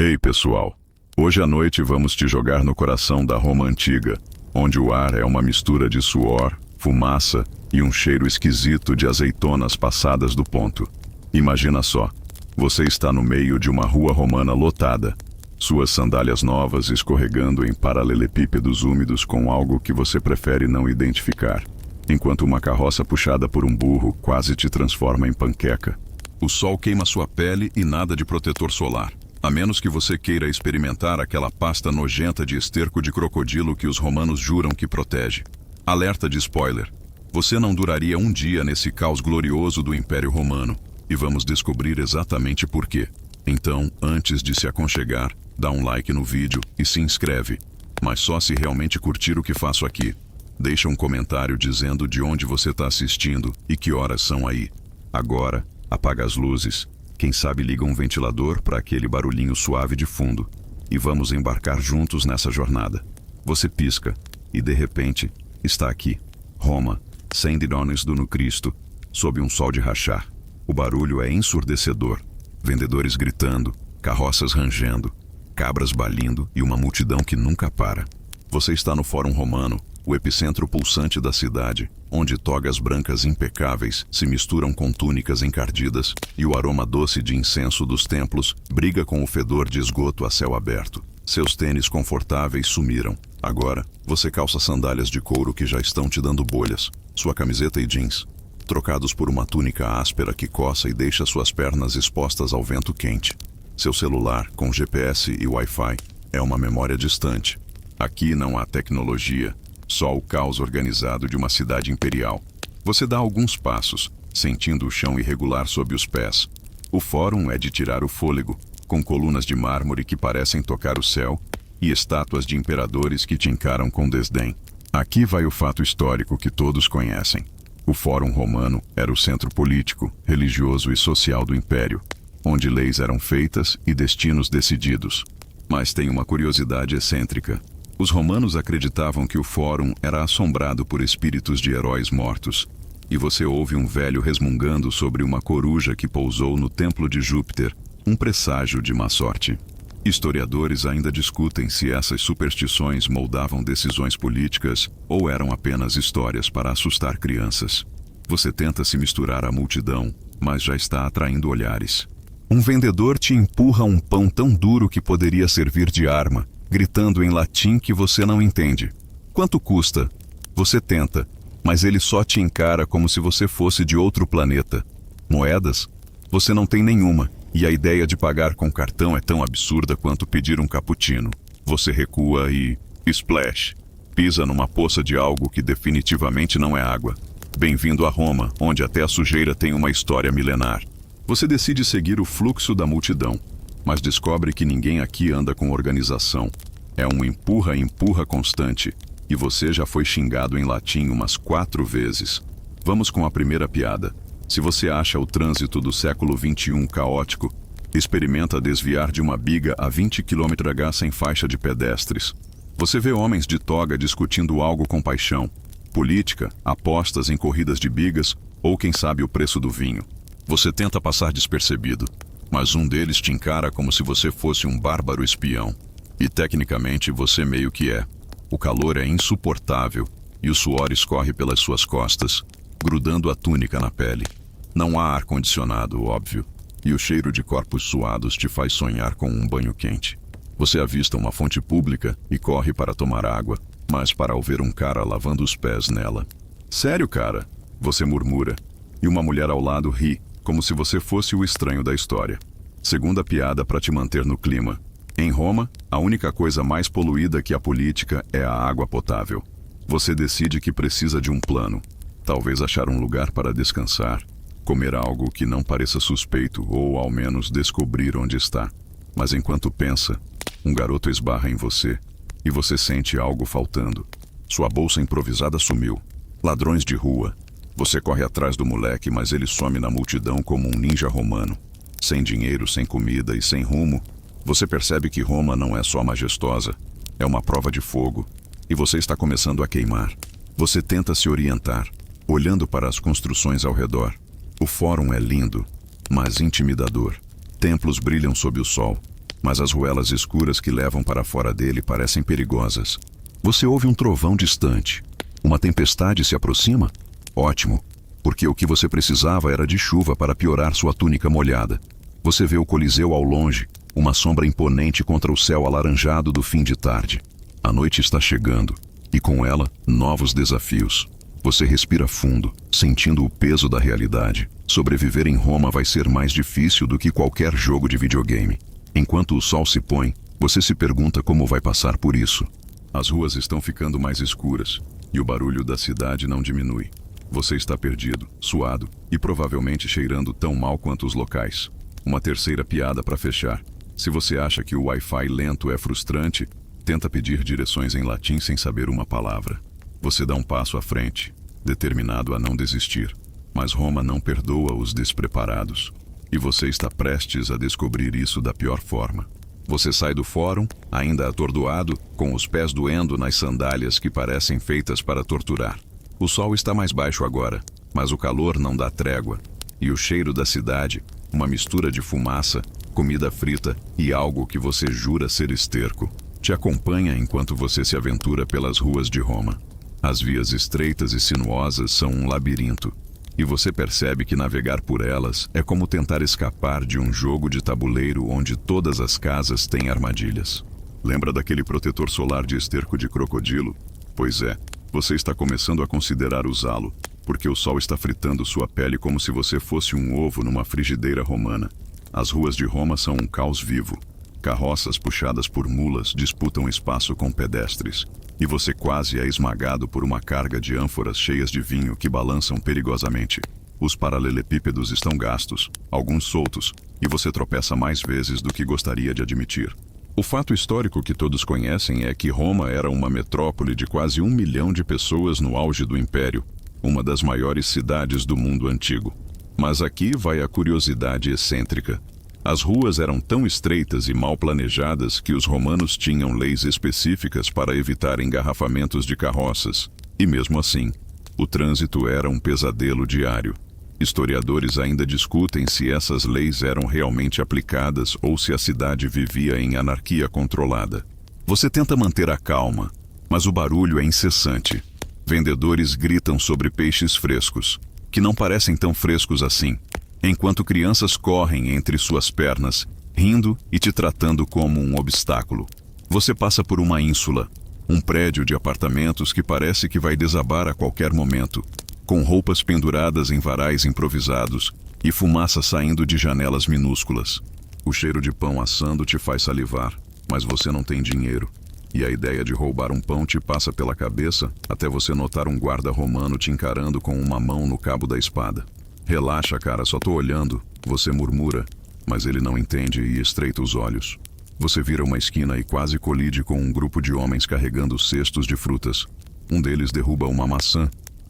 Hey pessoal, hoje à noite vamos te jogar no coração da Roma antiga, onde o ar é uma mistura de suor, fumaça e um cheiro esquisito de azeitonas passadas do ponto. Imagina só, você está no meio de uma rua romana lotada, suas sandálias novas escorregando em paralelepípedos úmidos com algo que você prefere não identificar, enquanto uma carroça puxada por um burro quase te transforma em panqueca. O sol queima sua pele e nada de protetor solar. A menos que você queira experimentar aquela pasta nojenta de esterco de crocodilo que os romanos juram que protege. Alerta de spoiler. Você não duraria um dia nesse caos glorioso do Império Romano. E vamos descobrir exatamente por quê. Então, antes de se aconchegar, dá um like no vídeo e se inscreve. Mas só se realmente curtir o que faço aqui. Deixa um comentário dizendo de onde você está assistindo e que horas são aí. Agora, apaga as luzes. Quem sabe liga um ventilador para aquele barulhinho suave de fundo. E vamos embarcar juntos nessa jornada. Você pisca e, de repente, está aqui. Roma, 100 anos do Cristo, sob um sol de rachar. O barulho é ensurdecedor. Vendedores gritando, carroças rangendo, cabras balindo e uma multidão que nunca para. Você está no Fórum Romano, o epicentro pulsante da cidade, onde togas brancas impecáveis se misturam com túnicas encardidas e o aroma doce de incenso dos templos briga com o fedor de esgoto a céu aberto. Seus tênis confortáveis sumiram. Agora, você calça sandálias de couro que já estão te dando bolhas, sua camiseta e jeans, trocados por uma túnica áspera que coça e deixa suas pernas expostas ao vento quente. Seu celular, com GPS e Wi-Fi, é uma memória distante. Aqui não há tecnologia, só o caos organizado de uma cidade imperial. Você dá alguns passos, sentindo o chão irregular sob os pés. O fórum é de tirar o fôlego, com colunas de mármore que parecem tocar o céu e estátuas de imperadores que te encaram com desdém. Aqui vai o fato histórico que todos conhecem. O Fórum Romano era o centro político, religioso e social do Império, onde leis eram feitas e destinos decididos. Mas tem uma curiosidade excêntrica. Os romanos acreditavam que o fórum era assombrado por espíritos de heróis mortos, e você ouve um velho resmungando sobre uma coruja que pousou no templo de Júpiter, um presságio de má sorte. Historiadores ainda discutem se essas superstições moldavam decisões políticas ou eram apenas histórias para assustar crianças. Você tenta se misturar à multidão, mas já está atraindo olhares. Um vendedor te empurra um pão tão duro que poderia servir de arma, gritando em latim que você não entende. Quanto custa? Você tenta, mas ele só te encara como se você fosse de outro planeta. Moedas? Você não tem nenhuma, e a ideia de pagar com cartão é tão absurda quanto pedir um cappuccino. Você recua e... splash! Pisa numa poça de algo que definitivamente não é água. Bem-vindo a Roma, onde até a sujeira tem uma história milenar. Você decide seguir o fluxo da multidão, mas descobre que ninguém aqui anda com organização. É um empurra-empurra constante, e você já foi xingado em latim umas 4 vezes. Vamos com a primeira piada. Se você acha o trânsito do século XXI caótico, experimenta desviar de uma biga a 20 km/h sem faixa de pedestres. Você vê homens de toga discutindo algo com paixão. Política, apostas em corridas de bigas, ou quem sabe o preço do vinho. Você tenta passar despercebido, mas um deles te encara como se você fosse um bárbaro espião. E tecnicamente você meio que é. O calor é insuportável e o suor escorre pelas suas costas, grudando a túnica na pele. Não há ar-condicionado, óbvio, e o cheiro de corpos suados te faz sonhar com um banho quente. Você avista uma fonte pública e corre para tomar água, mas para ao ver um cara lavando os pés nela. Sério, cara? Você murmura. E uma mulher ao lado ri, como se você fosse o estranho da história. Segunda piada para te manter no clima. Em Roma, a única coisa mais poluída que a política é a água potável. Você decide que precisa de um plano. Talvez achar um lugar para descansar, comer algo que não pareça suspeito ou ao menos descobrir onde está. Mas enquanto pensa, um garoto esbarra em você e você sente algo faltando. Sua bolsa improvisada sumiu. Ladrões de rua. Você corre atrás do moleque, mas ele some na multidão como um ninja romano. Sem dinheiro, sem comida e sem rumo, você percebe que Roma não é só majestosa, é uma prova de fogo, e você está começando a queimar. Você tenta se orientar, olhando para as construções ao redor. O fórum é lindo, mas intimidador. Templos brilham sob o sol, mas as ruelas escuras que levam para fora dele parecem perigosas. Você ouve um trovão distante. Uma tempestade se aproxima? Ótimo, porque o que você precisava era de chuva para piorar sua túnica molhada. Você vê o Coliseu ao longe, uma sombra imponente contra o céu alaranjado do fim de tarde. A noite está chegando, e com ela, novos desafios. Você respira fundo, sentindo o peso da realidade. Sobreviver em Roma vai ser mais difícil do que qualquer jogo de videogame. Enquanto o sol se põe, você se pergunta como vai passar por isso. As ruas estão ficando mais escuras, e o barulho da cidade não diminui. Você está perdido, suado e provavelmente cheirando tão mal quanto os locais. Uma terceira piada para fechar. Se você acha que o Wi-Fi lento é frustrante, tenta pedir direções em latim sem saber uma palavra. Você dá um passo à frente, determinado a não desistir. Mas Roma não perdoa os despreparados. E você está prestes a descobrir isso da pior forma. Você sai do fórum, ainda atordoado, com os pés doendo nas sandálias que parecem feitas para torturar. O sol está mais baixo agora, mas o calor não dá trégua. E o cheiro da cidade, uma mistura de fumaça, comida frita e algo que você jura ser esterco, te acompanha enquanto você se aventura pelas ruas de Roma. As vias estreitas e sinuosas são um labirinto, e você percebe que navegar por elas é como tentar escapar de um jogo de tabuleiro onde todas as casas têm armadilhas. Lembra daquele protetor solar de esterco de crocodilo? Pois é, você está começando a considerar usá-lo, porque o sol está fritando sua pele como se você fosse um ovo numa frigideira romana. As ruas de Roma são um caos vivo. Carroças puxadas por mulas disputam espaço com pedestres, e você quase é esmagado por uma carga de ânforas cheias de vinho que balançam perigosamente. Os paralelepípedos estão gastos, alguns soltos, e você tropeça mais vezes do que gostaria de admitir. O fato histórico que todos conhecem é que Roma era uma metrópole de quase 1 milhão de pessoas no auge do Império, uma das maiores cidades do mundo antigo. Mas aqui vai a curiosidade excêntrica. As ruas eram tão estreitas e mal planejadas que os romanos tinham leis específicas para evitar engarrafamentos de carroças. E mesmo assim, o trânsito era um pesadelo diário. Historiadores ainda discutem se essas leis eram realmente aplicadas ou se a cidade vivia em anarquia controlada. Você tenta manter a calma, mas o barulho é incessante. Vendedores gritam sobre peixes frescos, que não parecem tão frescos assim, enquanto crianças correm entre suas pernas, rindo e te tratando como um obstáculo. Você passa por uma ínsula, um prédio de apartamentos que parece que vai desabar a qualquer momento, com roupas penduradas em varais improvisados e fumaça saindo de janelas minúsculas. O cheiro de pão assando te faz salivar, mas você não tem dinheiro. E a ideia de roubar um pão te passa pela cabeça até você notar um guarda romano te encarando com uma mão no cabo da espada. Relaxa, cara, só tô olhando, você murmura, mas ele não entende e estreita os olhos. Você vira uma esquina e quase colide com um grupo de homens carregando cestos de frutas. Um deles derruba uma maçã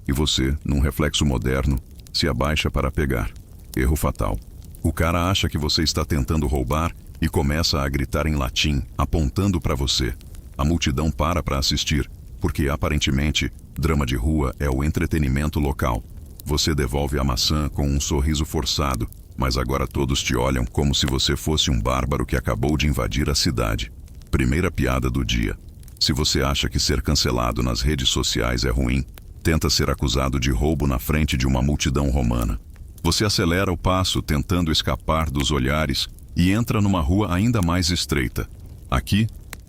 e você, num reflexo moderno, se abaixa para pegar. Erro fatal. O cara acha que você está tentando roubar e começa a gritar em latim, apontando para você. A multidão para assistir, porque aparentemente, drama de rua é o entretenimento local. Você devolve a maçã com um sorriso forçado, mas agora todos te olham como se você fosse um bárbaro que acabou de invadir a cidade. Primeira piada do dia. Se você acha que ser cancelado nas redes sociais é ruim, tenta ser acusado de roubo na frente de uma multidão romana. Você acelera o passo tentando escapar dos olhares e entra numa rua ainda mais estreita. Aqui,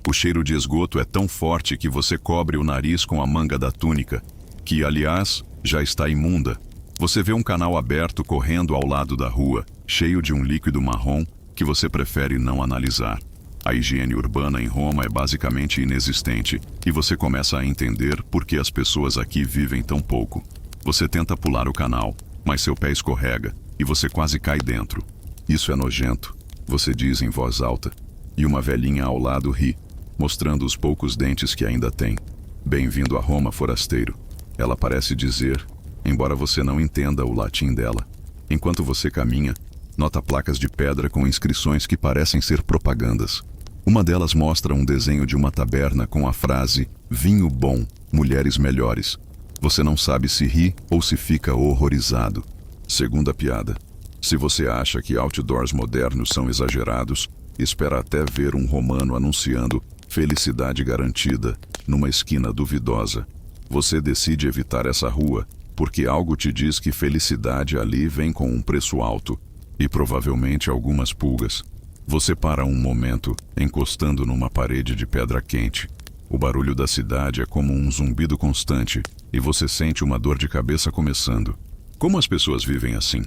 o cheiro de esgoto é tão forte que você cobre o nariz com a manga da túnica, que, aliás, já está imunda. Você vê um canal aberto correndo ao lado da rua, cheio de um líquido marrom que você prefere não analisar. A higiene urbana em Roma é basicamente inexistente e você começa a entender por que as pessoas aqui vivem tão pouco. Você tenta pular o canal, mas seu pé escorrega e você quase cai dentro. Isso é nojento, você diz em voz alta, e uma velhinha ao lado ri, mostrando os poucos dentes que ainda tem. Bem-vindo a Roma, forasteiro. Ela parece dizer, embora você não entenda o latim dela. Enquanto você caminha, nota placas de pedra com inscrições que parecem ser propagandas. Uma delas mostra um desenho de uma taberna com a frase "Vinho bom, mulheres melhores". Você não sabe se ri ou se fica horrorizado. Segunda piada. Se você acha que outdoors modernos são exagerados, espera até ver um romano anunciando felicidade garantida numa esquina duvidosa. Você decide evitar essa rua porque algo te diz que felicidade ali vem com um preço alto e provavelmente algumas pulgas. Você para um momento, encostando numa parede de pedra quente. O barulho da cidade é como um zumbido constante e você sente uma dor de cabeça começando. Como as pessoas vivem assim?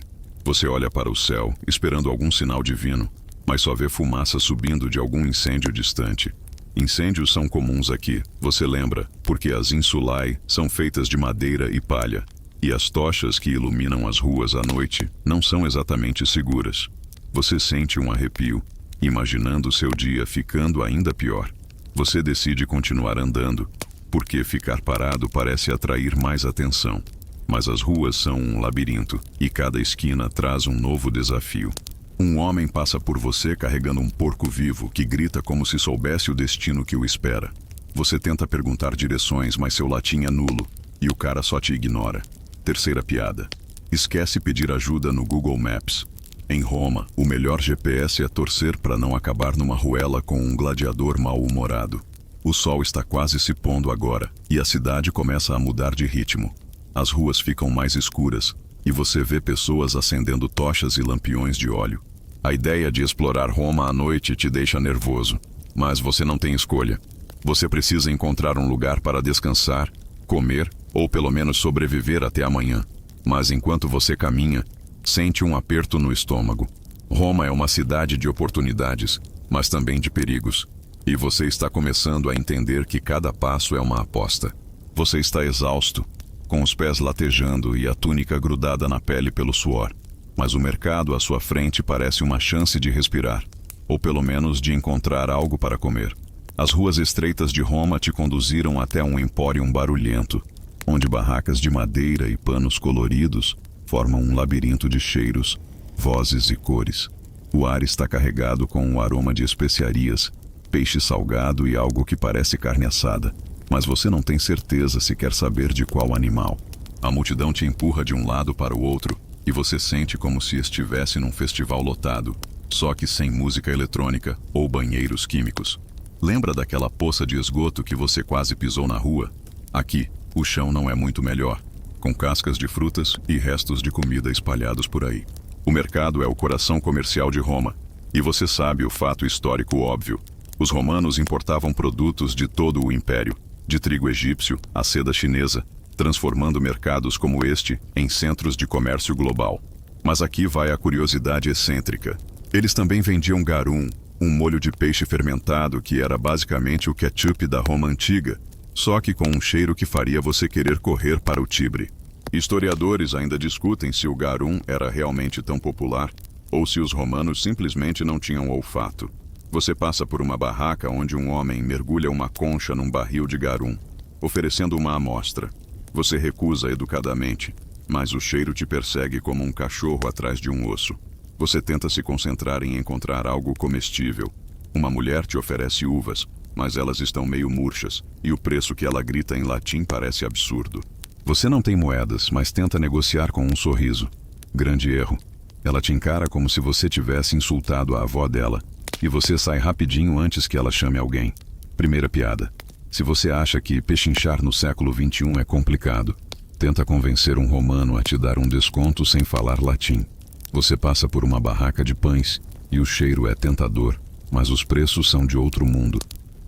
Você olha para o céu, esperando algum sinal divino, mas só vê fumaça subindo de algum incêndio distante. Incêndios são comuns aqui, você lembra, porque as insulae são feitas de madeira e palha, e as tochas que iluminam as ruas à noite não são exatamente seguras. Você sente um arrepio, imaginando seu dia ficando ainda pior. Você decide continuar andando, porque ficar parado parece atrair mais atenção. Mas as ruas são um labirinto, e cada esquina traz um novo desafio. Um homem passa por você carregando um porco vivo que grita como se soubesse o destino que o espera. Você tenta perguntar direções, mas seu latim é nulo, e o cara só te ignora. Terceira piada. Esquece pedir ajuda no Google Maps. Em Roma, o melhor GPS é torcer para não acabar numa ruela com um gladiador mal-humorado. O sol está quase se pondo agora, e a cidade começa a mudar de ritmo. As ruas ficam mais escuras, e você vê pessoas acendendo tochas e lampiões de óleo. A ideia de explorar Roma à noite te deixa nervoso, mas você não tem escolha. Você precisa encontrar um lugar para descansar, comer ou pelo menos sobreviver até amanhã. Mas enquanto você caminha, sente um aperto no estômago. Roma é uma cidade de oportunidades, mas também de perigos. E você está começando a entender que cada passo é uma aposta. Você está exausto, com os pés latejando e a túnica grudada na pele pelo suor. Mas o mercado à sua frente parece uma chance de respirar, ou pelo menos de encontrar algo para comer. As ruas estreitas de Roma te conduziram até um empório barulhento, onde barracas de madeira e panos coloridos formam um labirinto de cheiros, vozes e cores. O ar está carregado com um aroma de especiarias, peixe salgado e algo que parece carne assada, mas você não tem certeza se quer saber de qual animal. A multidão te empurra de um lado para o outro e você sente como se estivesse num festival lotado, só que sem música eletrônica ou banheiros químicos. Lembra daquela poça de esgoto que você quase pisou na rua? Aqui, o chão não é muito melhor, com cascas de frutas e restos de comida espalhados por aí. O mercado é o coração comercial de Roma, e você sabe o fato histórico óbvio. Os romanos importavam produtos de todo o império, de trigo egípcio à seda chinesa, transformando mercados como este em centros de comércio global. Mas aqui vai a curiosidade excêntrica. Eles também vendiam garum, um molho de peixe fermentado que era basicamente o ketchup da Roma antiga, só que com um cheiro que faria você querer correr para o Tibre. Historiadores ainda discutem se o garum era realmente tão popular ou se os romanos simplesmente não tinham olfato. Você passa por uma barraca onde um homem mergulha uma concha num barril de garum, oferecendo uma amostra. Você recusa educadamente, mas o cheiro te persegue como um cachorro atrás de um osso. Você tenta se concentrar em encontrar algo comestível. Uma mulher te oferece uvas, mas elas estão meio murchas, e o preço que ela grita em latim parece absurdo. Você não tem moedas, mas tenta negociar com um sorriso. Grande erro. Ela te encara como se você tivesse insultado a avó dela, e você sai rapidinho antes que ela chame alguém. Primeira piada. Se você acha que pechinchar no século XXI é complicado, tenta convencer um romano a te dar um desconto sem falar latim. Você passa por uma barraca de pães, e o cheiro é tentador, mas os preços são de outro mundo.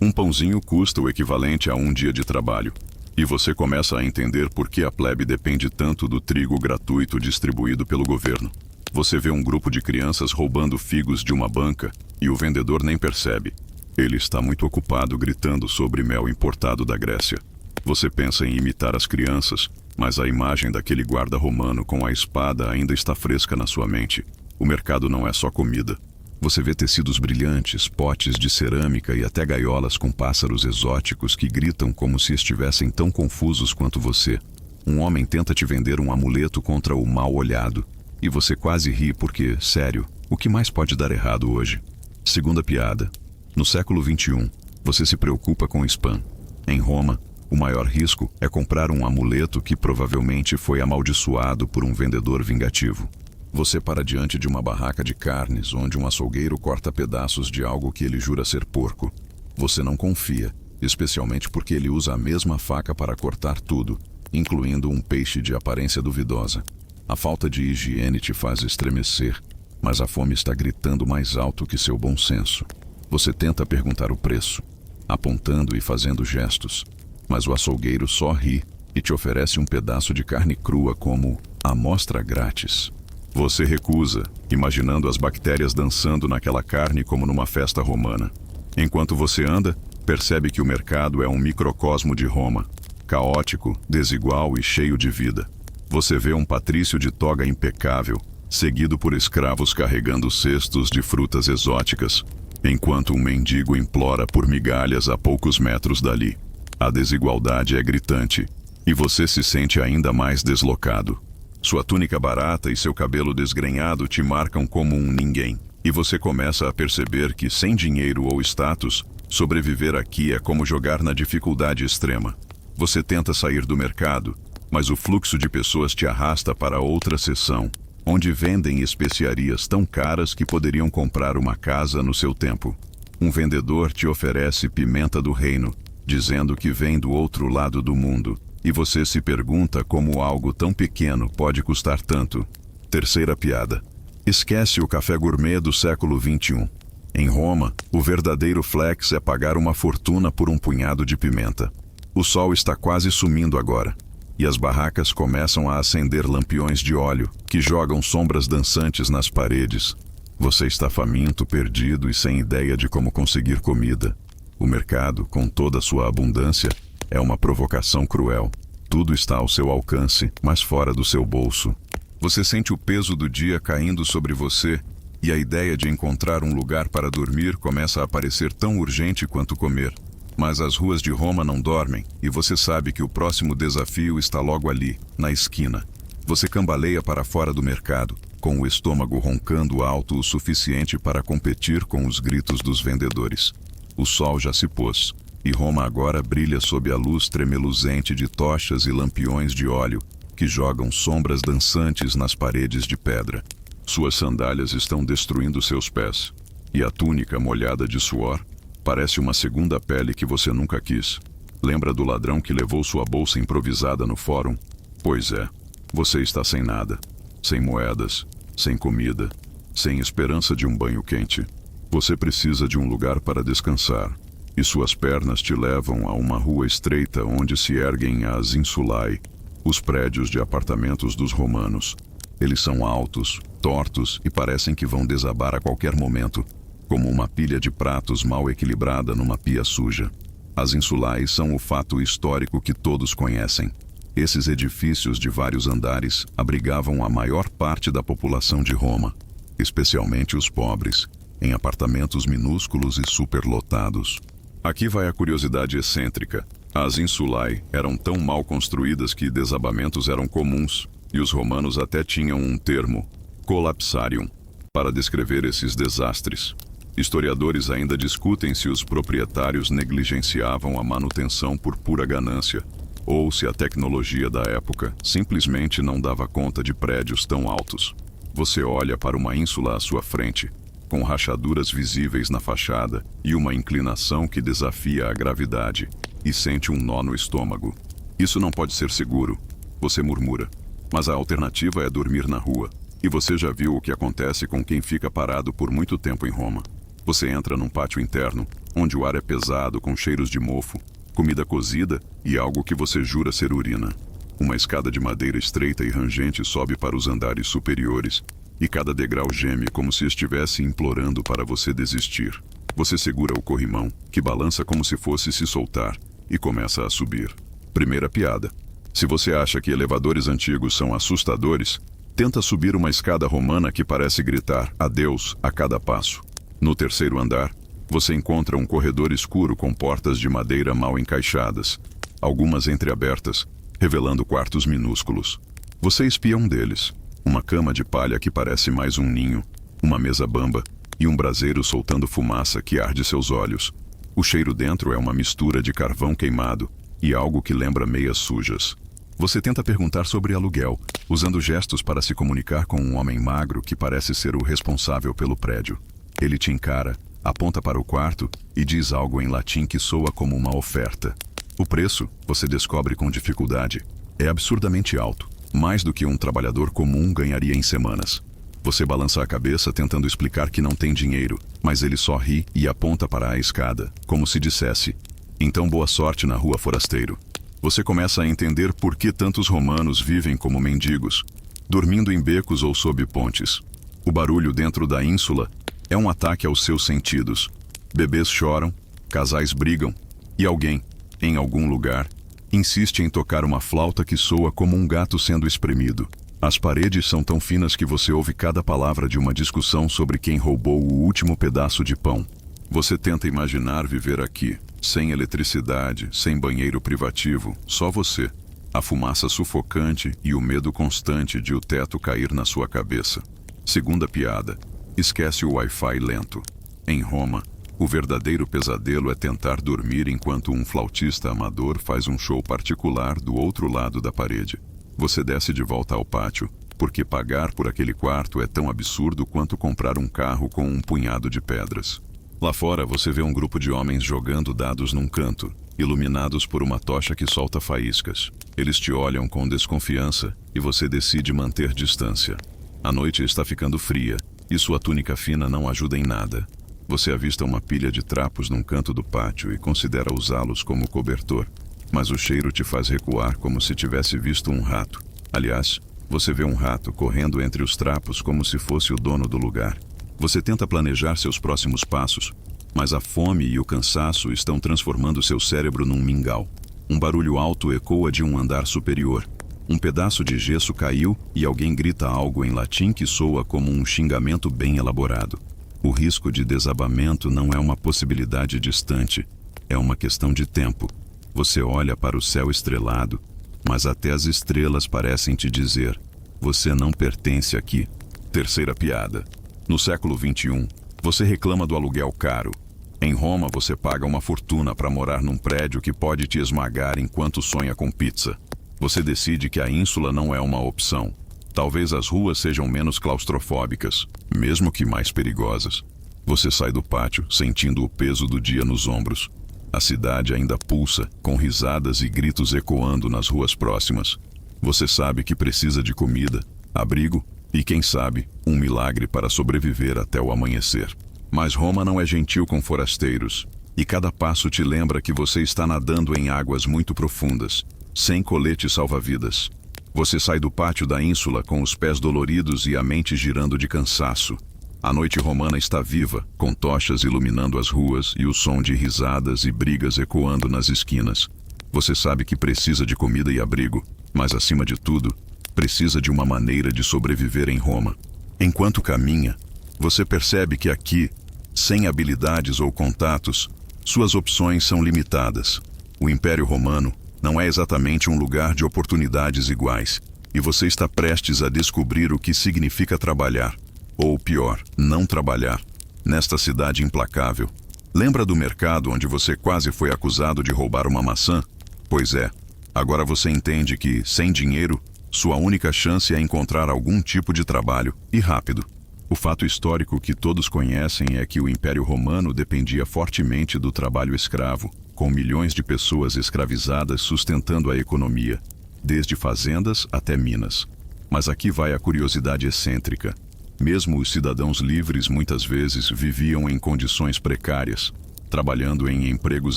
Um pãozinho custa o equivalente a um dia de trabalho. E você começa a entender por que a plebe depende tanto do trigo gratuito distribuído pelo governo. Você vê um grupo de crianças roubando figos de uma banca e o vendedor nem percebe. Ele está muito ocupado gritando sobre mel importado da Grécia. Você pensa em imitar as crianças, mas a imagem daquele guarda romano com a espada ainda está fresca na sua mente. O mercado não é só comida. Você vê tecidos brilhantes, potes de cerâmica e até gaiolas com pássaros exóticos que gritam como se estivessem tão confusos quanto você. Um homem tenta te vender um amuleto contra o mal olhado. E você quase ri porque, sério, o que mais pode dar errado hoje? Segunda piada. No século XXI, você se preocupa com spam. Em Roma, o maior risco é comprar um amuleto que provavelmente foi amaldiçoado por um vendedor vingativo. Você para diante de uma barraca de carnes onde um açougueiro corta pedaços de algo que ele jura ser porco. Você não confia, especialmente porque ele usa a mesma faca para cortar tudo, incluindo um peixe de aparência duvidosa. A falta de higiene te faz estremecer, mas a fome está gritando mais alto que seu bom senso. Você tenta perguntar o preço, apontando e fazendo gestos, mas o açougueiro só ri e te oferece um pedaço de carne crua como amostra grátis. Você recusa, imaginando as bactérias dançando naquela carne como numa festa romana. Enquanto você anda, percebe que o mercado é um microcosmo de Roma, caótico, desigual e cheio de vida. Você vê um patrício de toga impecável, seguido por escravos carregando cestos de frutas exóticas, enquanto um mendigo implora por migalhas a poucos metros dali. A desigualdade é gritante, e você se sente ainda mais deslocado. Sua túnica barata e seu cabelo desgrenhado te marcam como um ninguém, e você começa a perceber que, sem dinheiro ou status, sobreviver aqui é como jogar na dificuldade extrema. Você tenta sair do mercado, mas o fluxo de pessoas te arrasta para outra seção, onde vendem especiarias tão caras que poderiam comprar uma casa no seu tempo. Um vendedor te oferece pimenta do reino, dizendo que vem do outro lado do mundo, e você se pergunta como algo tão pequeno pode custar tanto. Terceira piada. Esquece o café gourmet do século XXI. Em Roma, o verdadeiro flex é pagar uma fortuna por um punhado de pimenta. O sol está quase sumindo agora, e as barracas começam a acender lampiões de óleo, que jogam sombras dançantes nas paredes. Você está faminto, perdido e sem ideia de como conseguir comida. O mercado, com toda a sua abundância, é uma provocação cruel. Tudo está ao seu alcance, mas fora do seu bolso. Você sente o peso do dia caindo sobre você, e a ideia de encontrar um lugar para dormir começa a parecer tão urgente quanto comer. Mas as ruas de Roma não dormem, e você sabe que o próximo desafio está logo ali, na esquina. Você cambaleia para fora do mercado, com o estômago roncando alto o suficiente para competir com os gritos dos vendedores. O sol já se pôs, e Roma agora brilha sob a luz tremeluzente de tochas e lampiões de óleo, que jogam sombras dançantes nas paredes de pedra. Suas sandálias estão destruindo seus pés, e a túnica molhada de suor parece uma segunda pele que você nunca quis. Lembra do ladrão que levou sua bolsa improvisada no fórum? Pois é, você está sem nada. Sem moedas, sem comida, sem esperança de um banho quente. Você precisa de um lugar para descansar, e suas pernas te levam a uma rua estreita onde se erguem as insulae, os prédios de apartamentos dos romanos. Eles são altos, tortos e parecem que vão desabar a qualquer momento, como uma pilha de pratos mal equilibrada numa pia suja. As insulae são o fato histórico que todos conhecem. Esses edifícios de vários andares abrigavam a maior parte da população de Roma, especialmente os pobres, em apartamentos minúsculos e superlotados. Aqui vai a curiosidade excêntrica. As insulae eram tão mal construídas que desabamentos eram comuns, e os romanos até tinham um termo, collapsarium, para descrever esses desastres. Historiadores ainda discutem se os proprietários negligenciavam a manutenção por pura ganância, ou se a tecnologia da época simplesmente não dava conta de prédios tão altos. Você olha para uma ínsula à sua frente, com rachaduras visíveis na fachada e uma inclinação que desafia a gravidade, e sente um nó no estômago. Isso não pode ser seguro, você murmura. Mas a alternativa é dormir na rua, e você já viu o que acontece com quem fica parado por muito tempo em Roma. Você entra num pátio interno, onde o ar é pesado com cheiros de mofo, comida cozida e algo que você jura ser urina. Uma escada de madeira estreita e rangente sobe para os andares superiores, e cada degrau geme como se estivesse implorando para você desistir. Você segura o corrimão, que balança como se fosse se soltar, e começa a subir. Primeira piada. Se você acha que elevadores antigos são assustadores, tenta subir uma escada romana que parece gritar adeus a cada passo. No terceiro andar, você encontra um corredor escuro com portas de madeira mal encaixadas, algumas entreabertas, revelando quartos minúsculos. Você espia um deles. Uma cama de palha que parece mais um ninho, uma mesa bamba e um braseiro soltando fumaça que arde seus olhos. O cheiro dentro é uma mistura de carvão queimado e algo que lembra meias sujas. Você tenta perguntar sobre aluguel, usando gestos para se comunicar com um homem magro que parece ser o responsável pelo prédio. Ele te encara, aponta para o quarto e diz algo em latim que soa como uma oferta. O preço, você descobre com dificuldade, é absurdamente alto, mais do que um trabalhador comum ganharia em semanas. Você balança a cabeça tentando explicar que não tem dinheiro, mas ele só ri e aponta para a escada, como se dissesse: "Então boa sorte na rua, forasteiro." Você começa a entender por que tantos romanos vivem como mendigos, dormindo em becos ou sob pontes. O barulho dentro da ínsula é um ataque aos seus sentidos. Bebês choram, casais brigam, e alguém, em algum lugar, insiste em tocar uma flauta que soa como um gato sendo espremido. As paredes são tão finas que você ouve cada palavra de uma discussão sobre quem roubou o último pedaço de pão. Você tenta imaginar viver aqui, sem eletricidade, sem banheiro privativo, só você, a fumaça sufocante e o medo constante de o teto cair na sua cabeça. Segunda piada: esquece o Wi-Fi lento. Em Roma, o verdadeiro pesadelo é tentar dormir enquanto um flautista amador faz um show particular do outro lado da parede. Você desce de volta ao pátio, porque pagar por aquele quarto é tão absurdo quanto comprar um carro com um punhado de pedras. Lá fora você vê um grupo de homens jogando dados num canto, iluminados por uma tocha que solta faíscas. Eles te olham com desconfiança e você decide manter distância. A noite está ficando fria e sua túnica fina não ajuda em nada. Você avista uma pilha de trapos num canto do pátio e considera usá-los como cobertor. Mas o cheiro te faz recuar como se tivesse visto um rato. Aliás, você vê um rato correndo entre os trapos como se fosse o dono do lugar. Você tenta planejar seus próximos passos, mas a fome e o cansaço estão transformando seu cérebro num mingau. Um barulho alto ecoa de um andar superior. Um pedaço de gesso caiu e alguém grita algo em latim que soa como um xingamento bem elaborado. O risco de desabamento não é uma possibilidade distante, é uma questão de tempo. Você olha para o céu estrelado, mas até as estrelas parecem te dizer: você não pertence aqui. Terceira piada: no século XXI, você reclama do aluguel caro. Em Roma, você paga uma fortuna para morar num prédio que pode te esmagar enquanto sonha com pizza. Você decide que a ínsula não é uma opção. Talvez as ruas sejam menos claustrofóbicas, mesmo que mais perigosas. Você sai do pátio, sentindo o peso do dia nos ombros. A cidade ainda pulsa, com risadas e gritos ecoando nas ruas próximas. Você sabe que precisa de comida, abrigo e, quem sabe, um milagre para sobreviver até o amanhecer. Mas Roma não é gentil com forasteiros, e cada passo te lembra que você está nadando em águas muito profundas, sem colete salva-vidas. Você sai do pátio da ínsula com os pés doloridos e a mente girando de cansaço. A noite romana está viva, com tochas iluminando as ruas e o som de risadas e brigas ecoando nas esquinas. Você sabe que precisa de comida e abrigo, mas acima de tudo, precisa de uma maneira de sobreviver em Roma. Enquanto caminha, você percebe que aqui, sem habilidades ou contatos, suas opções são limitadas. O Império Romano não é exatamente um lugar de oportunidades iguais, e você está prestes a descobrir o que significa trabalhar. Ou pior, não trabalhar, nesta cidade implacável. Lembra do mercado onde você quase foi acusado de roubar uma maçã? Pois é, agora você entende que, sem dinheiro, sua única chance é encontrar algum tipo de trabalho, e rápido. O fato histórico que todos conhecem é que o Império Romano dependia fortemente do trabalho escravo, com milhões de pessoas escravizadas sustentando a economia, desde fazendas até minas. Mas aqui vai a curiosidade excêntrica. Mesmo os cidadãos livres muitas vezes viviam em condições precárias, trabalhando em empregos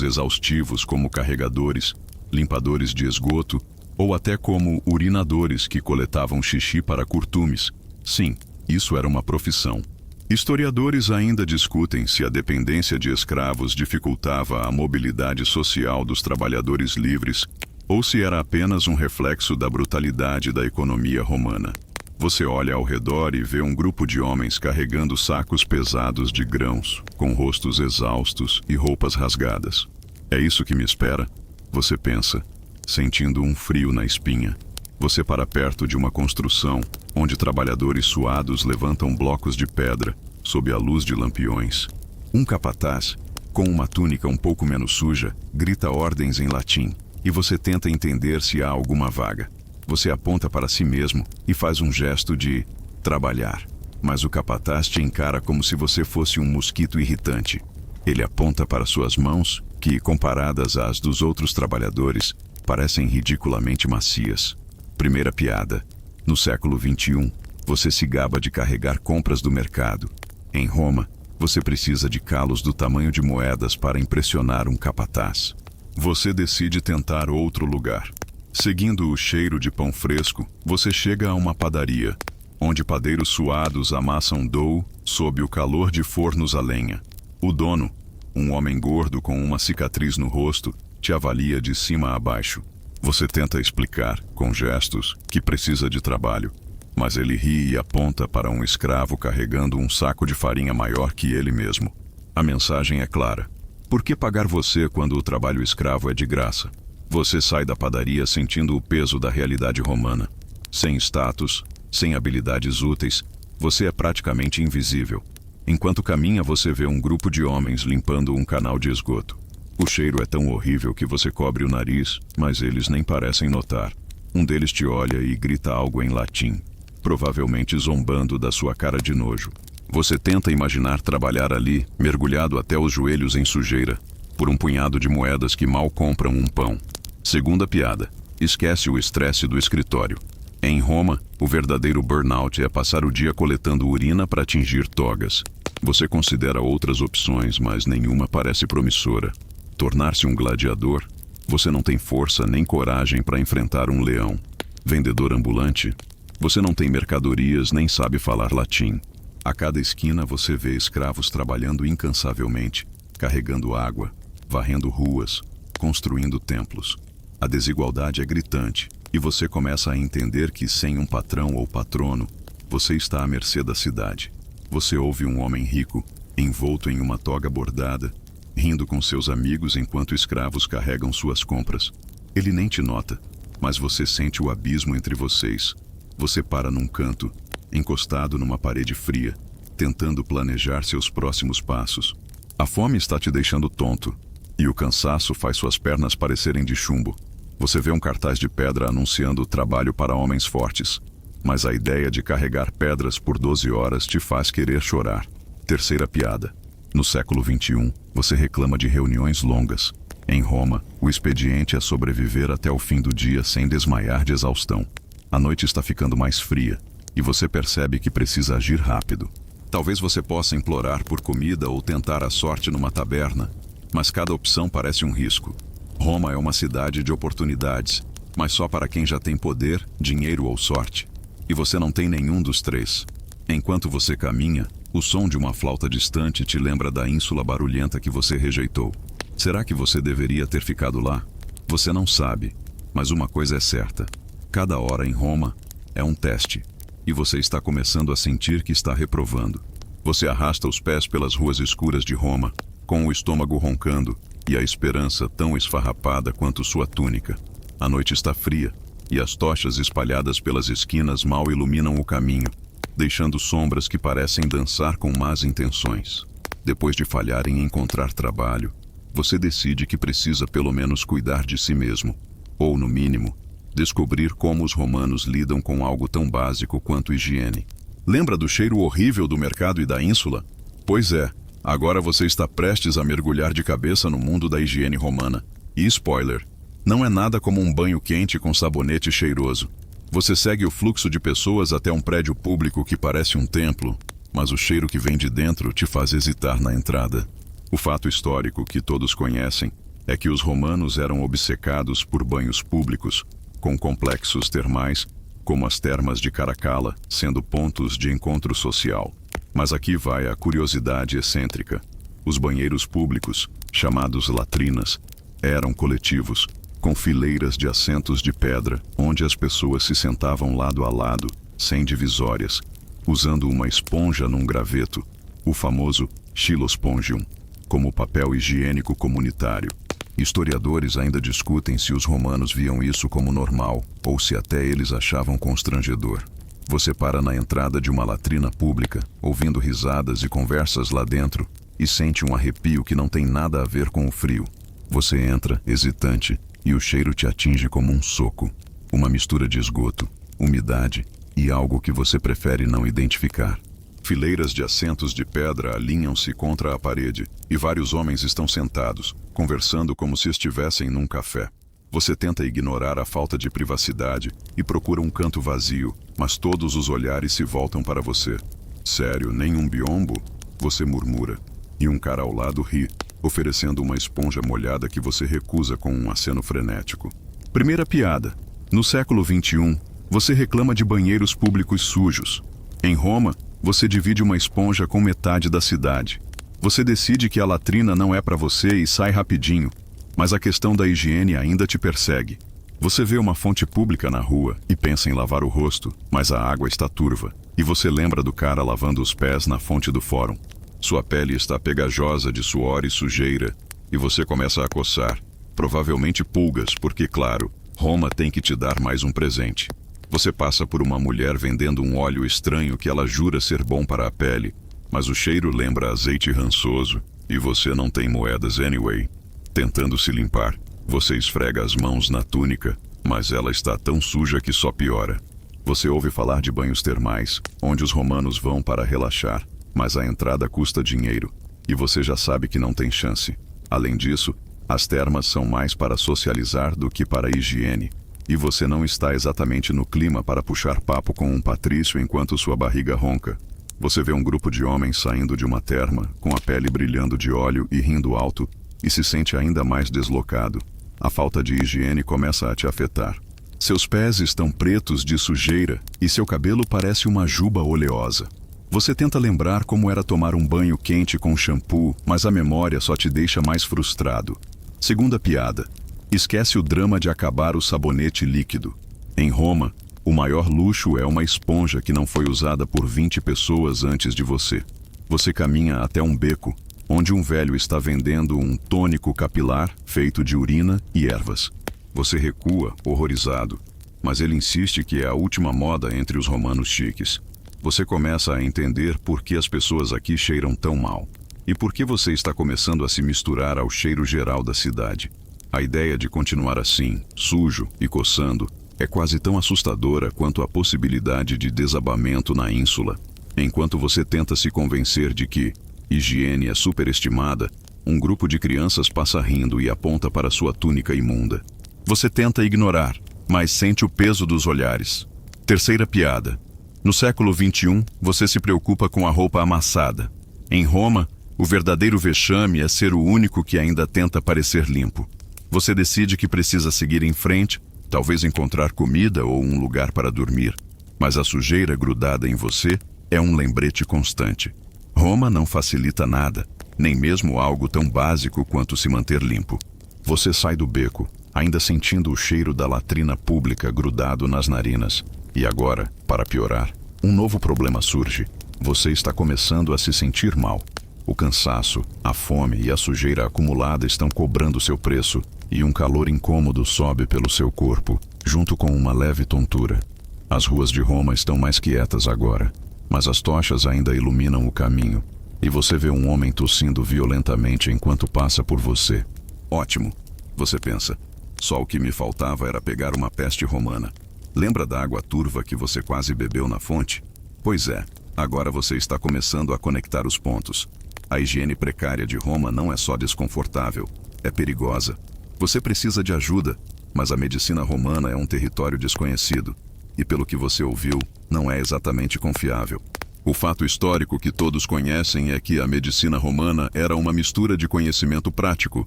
exaustivos como carregadores, limpadores de esgoto ou até como urinadores que coletavam xixi para curtumes. Sim, isso era uma profissão. Historiadores ainda discutem se a dependência de escravos dificultava a mobilidade social dos trabalhadores livres ou se era apenas um reflexo da brutalidade da economia romana. Você olha ao redor e vê um grupo de homens carregando sacos pesados de grãos, com rostos exaustos e roupas rasgadas. É isso que me espera? Você pensa, sentindo um frio na espinha. Você para perto de uma construção, onde trabalhadores suados levantam blocos de pedra, sob a luz de lampiões. Um capataz, com uma túnica um pouco menos suja, grita ordens em latim. e você tenta entender se há alguma vaga. Você aponta para si mesmo e faz um gesto de trabalhar, mas o capataz te encara como se você fosse um mosquito irritante. Ele aponta para suas mãos, que, comparadas às dos outros trabalhadores, parecem ridiculamente macias. Primeira piada. No século XXI, você se gaba de carregar compras do mercado. Em Roma, você precisa de calos do tamanho de moedas para impressionar um capataz. Você decide tentar outro lugar. Seguindo o cheiro de pão fresco, você chega a uma padaria, onde padeiros suados amassam dough sob o calor de fornos a lenha. O dono, um homem gordo com uma cicatriz no rosto, te avalia de cima a baixo. Você tenta explicar, com gestos, que precisa de trabalho, mas ele ri e aponta para um escravo carregando um saco de farinha maior que ele mesmo. A mensagem é clara. Por que pagar você quando o trabalho escravo é de graça? Você sai da padaria sentindo o peso da realidade romana. Sem status, sem habilidades úteis, você é praticamente invisível. Enquanto caminha, você vê um grupo de homens limpando um canal de esgoto. O cheiro é tão horrível que você cobre o nariz, mas eles nem parecem notar. Um deles te olha e grita algo em latim, provavelmente zombando da sua cara de nojo. Você tenta imaginar trabalhar ali, mergulhado até os joelhos em sujeira, por um punhado de moedas que mal compram um pão. Segunda piada. Esquece o estresse do escritório. Em Roma, o verdadeiro burnout é passar o dia coletando urina para tingir togas. Você considera outras opções, mas nenhuma parece promissora. Tornar-se um gladiador? Você não tem força nem coragem para enfrentar um leão. Vendedor ambulante? Você não tem mercadorias nem sabe falar latim. A cada esquina você vê escravos trabalhando incansavelmente, carregando água, varrendo ruas, construindo templos. A desigualdade é gritante. E você começa a entender que, sem um patrão ou patrono, você está à mercê da cidade. Você ouve um homem rico, envolto em uma toga bordada, rindo com seus amigos enquanto escravos carregam suas compras. Ele nem te nota, mas você sente o abismo entre vocês. Você para num canto, encostado numa parede fria, tentando planejar seus próximos passos. A fome está te deixando tonto, e o cansaço faz suas pernas parecerem de chumbo. Você vê um cartaz de pedra anunciando trabalho para homens fortes, mas a ideia de carregar pedras por 12 horas te faz querer chorar. Terceira piada. No século XXI, você reclama de reuniões longas. Em Roma, o expediente é sobreviver até o fim do dia sem desmaiar de exaustão. A noite está ficando mais fria, e você percebe que precisa agir rápido. Talvez você possa implorar por comida ou tentar a sorte numa taberna, mas cada opção parece um risco. Roma é uma cidade de oportunidades, mas só para quem já tem poder, dinheiro ou sorte. E você não tem nenhum dos três. Enquanto você caminha, o som de uma flauta distante te lembra da ínsula barulhenta que você rejeitou. Será que você deveria ter ficado lá? Você não sabe, mas uma coisa é certa. Cada hora em Roma é um teste, e você está começando a sentir que está reprovando. Você arrasta os pés pelas ruas escuras de Roma, com o estômago roncando, e a esperança tão esfarrapada quanto sua túnica. A noite está fria, e as tochas espalhadas pelas esquinas mal iluminam o caminho, deixando sombras que parecem dançar com más intenções. Depois de falhar em encontrar trabalho, você decide que precisa pelo menos cuidar de si mesmo, ou, no mínimo, descobrir como os romanos lidam com algo tão básico quanto higiene. Lembra do cheiro horrível do mercado e da ínsula? Pois é. Agora você está prestes a mergulhar de cabeça no mundo da higiene romana. E spoiler, não é nada como um banho quente com sabonete cheiroso. Você segue o fluxo de pessoas até um prédio público que parece um templo, mas o cheiro que vem de dentro te faz hesitar na entrada. O fato histórico que todos conhecem é que os romanos eram obcecados por banhos públicos, com complexos termais, como as termas de Caracalla, sendo pontos de encontro social. Mas aqui vai a curiosidade excêntrica. Os banheiros públicos, chamados latrinas, eram coletivos, com fileiras de assentos de pedra, onde as pessoas se sentavam lado a lado, sem divisórias, usando uma esponja num graveto, o famoso xilospongium, como papel higiênico comunitário. Historiadores ainda discutem se os romanos viam isso como normal, ou se até eles achavam constrangedor. Você para na entrada de uma latrina pública, ouvindo risadas e conversas lá dentro, e sente um arrepio que não tem nada a ver com o frio. Você entra, hesitante, e o cheiro te atinge como um soco. Uma mistura de esgoto, umidade e algo que você prefere não identificar. Fileiras de assentos de pedra alinham-se contra a parede e vários homens estão sentados, conversando como se estivessem num café. Você tenta ignorar a falta de privacidade e procura um canto vazio, mas todos os olhares se voltam para você. Sério, nenhum biombo? Você murmura. E um cara ao lado ri, oferecendo uma esponja molhada que você recusa com um aceno frenético. Primeira piada. No século XXI, você reclama de banheiros públicos sujos. Em Roma, você divide uma esponja com metade da cidade. Você decide que a latrina não é para você e sai rapidinho, mas a questão da higiene ainda te persegue. Você vê uma fonte pública na rua e pensa em lavar o rosto, mas a água está turva, e você lembra do cara lavando os pés na fonte do fórum. Sua pele está pegajosa de suor e sujeira, e você começa a coçar. Provavelmente pulgas, porque, claro, Roma tem que te dar mais um presente. Você passa por uma mulher vendendo um óleo estranho que ela jura ser bom para a pele, mas o cheiro lembra azeite rançoso, e você não tem moedas anyway. Tentando se limpar, você esfrega as mãos na túnica, mas ela está tão suja que só piora. Você ouve falar de banhos termais, onde os romanos vão para relaxar, mas a entrada custa dinheiro, e você já sabe que não tem chance. Além disso, as termas são mais para socializar do que para higiene, e você não está exatamente no clima para puxar papo com um patrício enquanto sua barriga ronca. Você vê um grupo de homens saindo de uma terma, com a pele brilhando de óleo e rindo alto, e se sente ainda mais deslocado. A falta de higiene começa a te afetar. Seus pés estão pretos de sujeira e seu cabelo parece uma juba oleosa. Você tenta lembrar como era tomar um banho quente com shampoo, mas a memória só te deixa mais frustrado. Segunda piada. Esquece o drama de acabar o sabonete líquido. Em Roma, o maior luxo é uma esponja que não foi usada por 20 pessoas antes de você. Você caminha até um beco, onde um velho está vendendo um tônico capilar feito de urina e ervas. Você recua, horrorizado, mas ele insiste que é a última moda entre os romanos chiques. Você começa a entender por que as pessoas aqui cheiram tão mal, e por que você está começando a se misturar ao cheiro geral da cidade. A ideia de continuar assim, sujo e coçando, é quase tão assustadora quanto a possibilidade de desabamento na ínsula. Enquanto você tenta se convencer de que higiene é superestimada, um grupo de crianças passa rindo e aponta para sua túnica imunda. Você tenta ignorar, mas sente o peso dos olhares. Terceira piada. No século XXI, você se preocupa com a roupa amassada. Em Roma, o verdadeiro vexame é ser o único que ainda tenta parecer limpo. Você decide que precisa seguir em frente, talvez encontrar comida ou um lugar para dormir, mas a sujeira grudada em você é um lembrete constante. Roma não facilita nada, nem mesmo algo tão básico quanto se manter limpo. Você sai do beco, ainda sentindo o cheiro da latrina pública grudado nas narinas. E agora, para piorar, um novo problema surge. Você está começando a se sentir mal. O cansaço, a fome e a sujeira acumulada estão cobrando seu preço, e um calor incômodo sobe pelo seu corpo, junto com uma leve tontura. As ruas de Roma estão mais quietas agora, mas as tochas ainda iluminam o caminho, e você vê um homem tossindo violentamente enquanto passa por você. Ótimo, você pensa. Só o que me faltava era pegar uma peste romana. Lembra da água turva que você quase bebeu na fonte? Pois é, agora você está começando a conectar os pontos. A higiene precária de Roma não é só desconfortável, é perigosa. Você precisa de ajuda, mas a medicina romana é um território desconhecido, e pelo que você ouviu, não é exatamente confiável. O fato histórico que todos conhecem é que a medicina romana era uma mistura de conhecimento prático,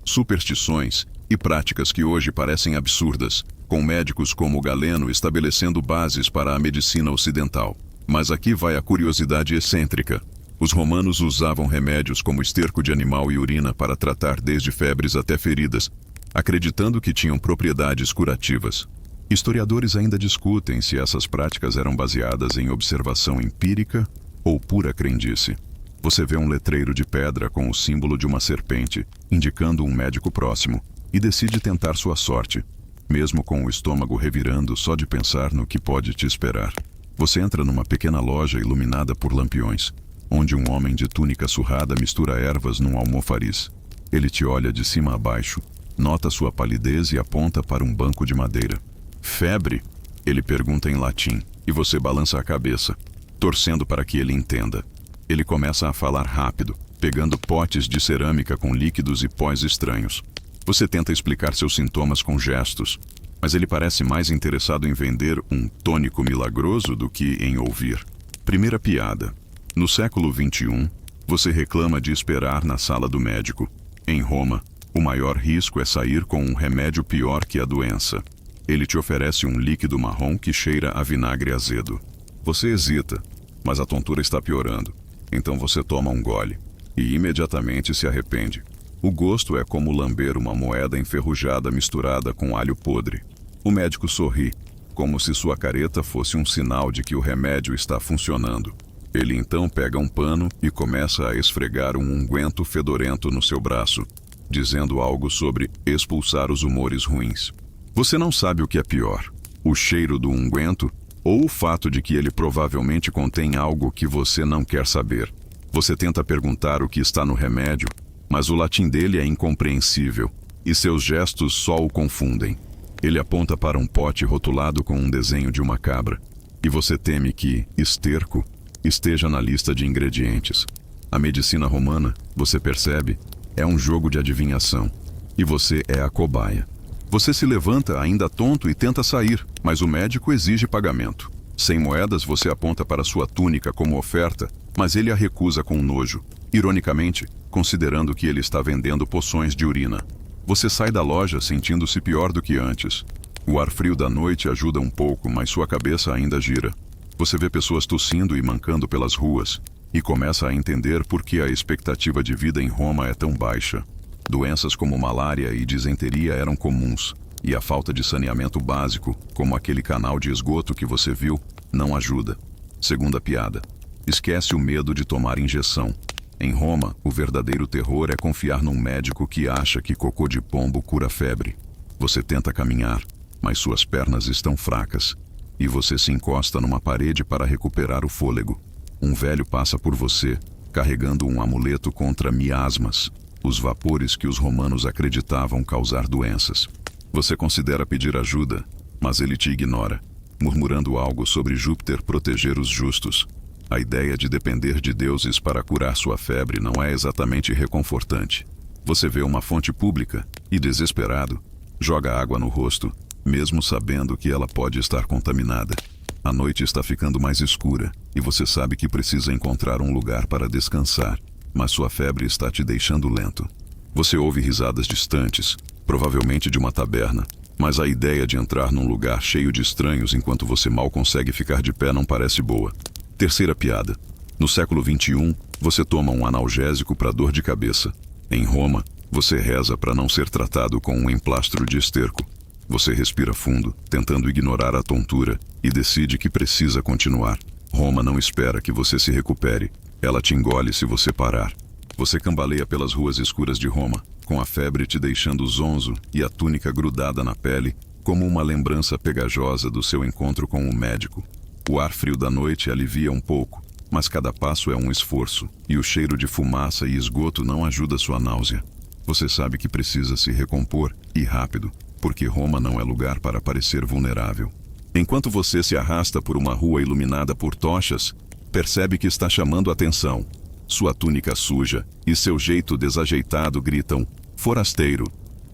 superstições e práticas que hoje parecem absurdas, com médicos como Galeno estabelecendo bases para a medicina ocidental. Mas aqui vai a curiosidade excêntrica. Os romanos usavam remédios como esterco de animal e urina para tratar desde febres até feridas, acreditando que tinham propriedades curativas. Historiadores ainda discutem se essas práticas eram baseadas em observação empírica ou pura crendice. Você vê um letreiro de pedra com o símbolo de uma serpente, indicando um médico próximo, e decide tentar sua sorte, mesmo com o estômago revirando só de pensar no que pode te esperar. Você entra numa pequena loja iluminada por lampiões, onde um homem de túnica surrada mistura ervas num almofariz. Ele te olha de cima a baixo, Nota sua palidez e aponta para um banco de madeira. Febre? Ele pergunta em latim, e você balança a cabeça, torcendo para que ele entenda. Ele começa a falar rápido, pegando potes de cerâmica com líquidos e pós estranhos. Você tenta explicar seus sintomas com gestos, mas ele parece mais interessado em vender um tônico milagroso do que em ouvir. Primeira piada. No século XXI, você reclama de esperar na sala do médico. Em Roma, o maior risco é sair com um remédio pior que a doença. Ele te oferece um líquido marrom que cheira a vinagre azedo. Você hesita, mas a tontura está piorando. Então você toma um gole e imediatamente se arrepende. O gosto é como lamber uma moeda enferrujada misturada com alho podre. O médico sorri, como se sua careta fosse um sinal de que o remédio está funcionando. Ele então pega um pano e começa a esfregar um unguento fedorento no seu braço, dizendo algo sobre expulsar os humores ruins. Você não sabe o que é pior, o cheiro do unguento ou o fato de que ele provavelmente contém algo que você não quer saber. Você tenta perguntar o que está no remédio, mas o latim dele é incompreensível e seus gestos só o confundem. Ele aponta para um pote rotulado com um desenho de uma cabra, e você teme que esterco esteja na lista de ingredientes. A medicina romana, você percebe, é um jogo de adivinhação, e você é a cobaia. Você se levanta ainda tonto e tenta sair, mas o médico exige pagamento. Sem moedas, você aponta para sua túnica como oferta, mas ele a recusa com nojo, ironicamente, considerando que ele está vendendo poções de urina. Você sai da loja sentindo-se pior do que antes. O ar frio da noite ajuda um pouco, mas sua cabeça ainda gira. Você vê pessoas tossindo e mancando pelas ruas, e começa a entender por que a expectativa de vida em Roma é tão baixa. Doenças como malária e disenteria eram comuns, e a falta de saneamento básico, como aquele canal de esgoto que você viu, não ajuda. Segunda piada. Esquece o medo de tomar injeção. Em Roma, o verdadeiro terror é confiar num médico que acha que cocô de pombo cura febre. Você tenta caminhar, mas suas pernas estão fracas, e você se encosta numa parede para recuperar o fôlego. Um velho passa por você, carregando um amuleto contra miasmas, os vapores que os romanos acreditavam causar doenças. Você considera pedir ajuda, mas ele te ignora, murmurando algo sobre Júpiter proteger os justos. A ideia de depender de deuses para curar sua febre não é exatamente reconfortante. Você vê uma fonte pública e, desesperado, joga água no rosto, mesmo sabendo que ela pode estar contaminada. A noite está ficando mais escura e você sabe que precisa encontrar um lugar para descansar, mas sua febre está te deixando lento. Você ouve risadas distantes, provavelmente de uma taberna, mas a ideia de entrar num lugar cheio de estranhos enquanto você mal consegue ficar de pé não parece boa. Terceira piada. No século XXI, você toma um analgésico para dor de cabeça. Em Roma, você reza para não ser tratado com um emplastro de esterco. Você respira fundo, tentando ignorar a tontura, e decide que precisa continuar. Roma não espera que você se recupere. Ela te engole se você parar. Você cambaleia pelas ruas escuras de Roma, com a febre te deixando zonzo e a túnica grudada na pele, como uma lembrança pegajosa do seu encontro com o médico. O ar frio da noite alivia um pouco, mas cada passo é um esforço, e o cheiro de fumaça e esgoto não ajuda sua náusea. Você sabe que precisa se recompor, e rápido, porque Roma não é lugar para parecer vulnerável. Enquanto você se arrasta por uma rua iluminada por tochas, percebe que está chamando atenção. Sua túnica suja e seu jeito desajeitado gritam: "Forasteiro!"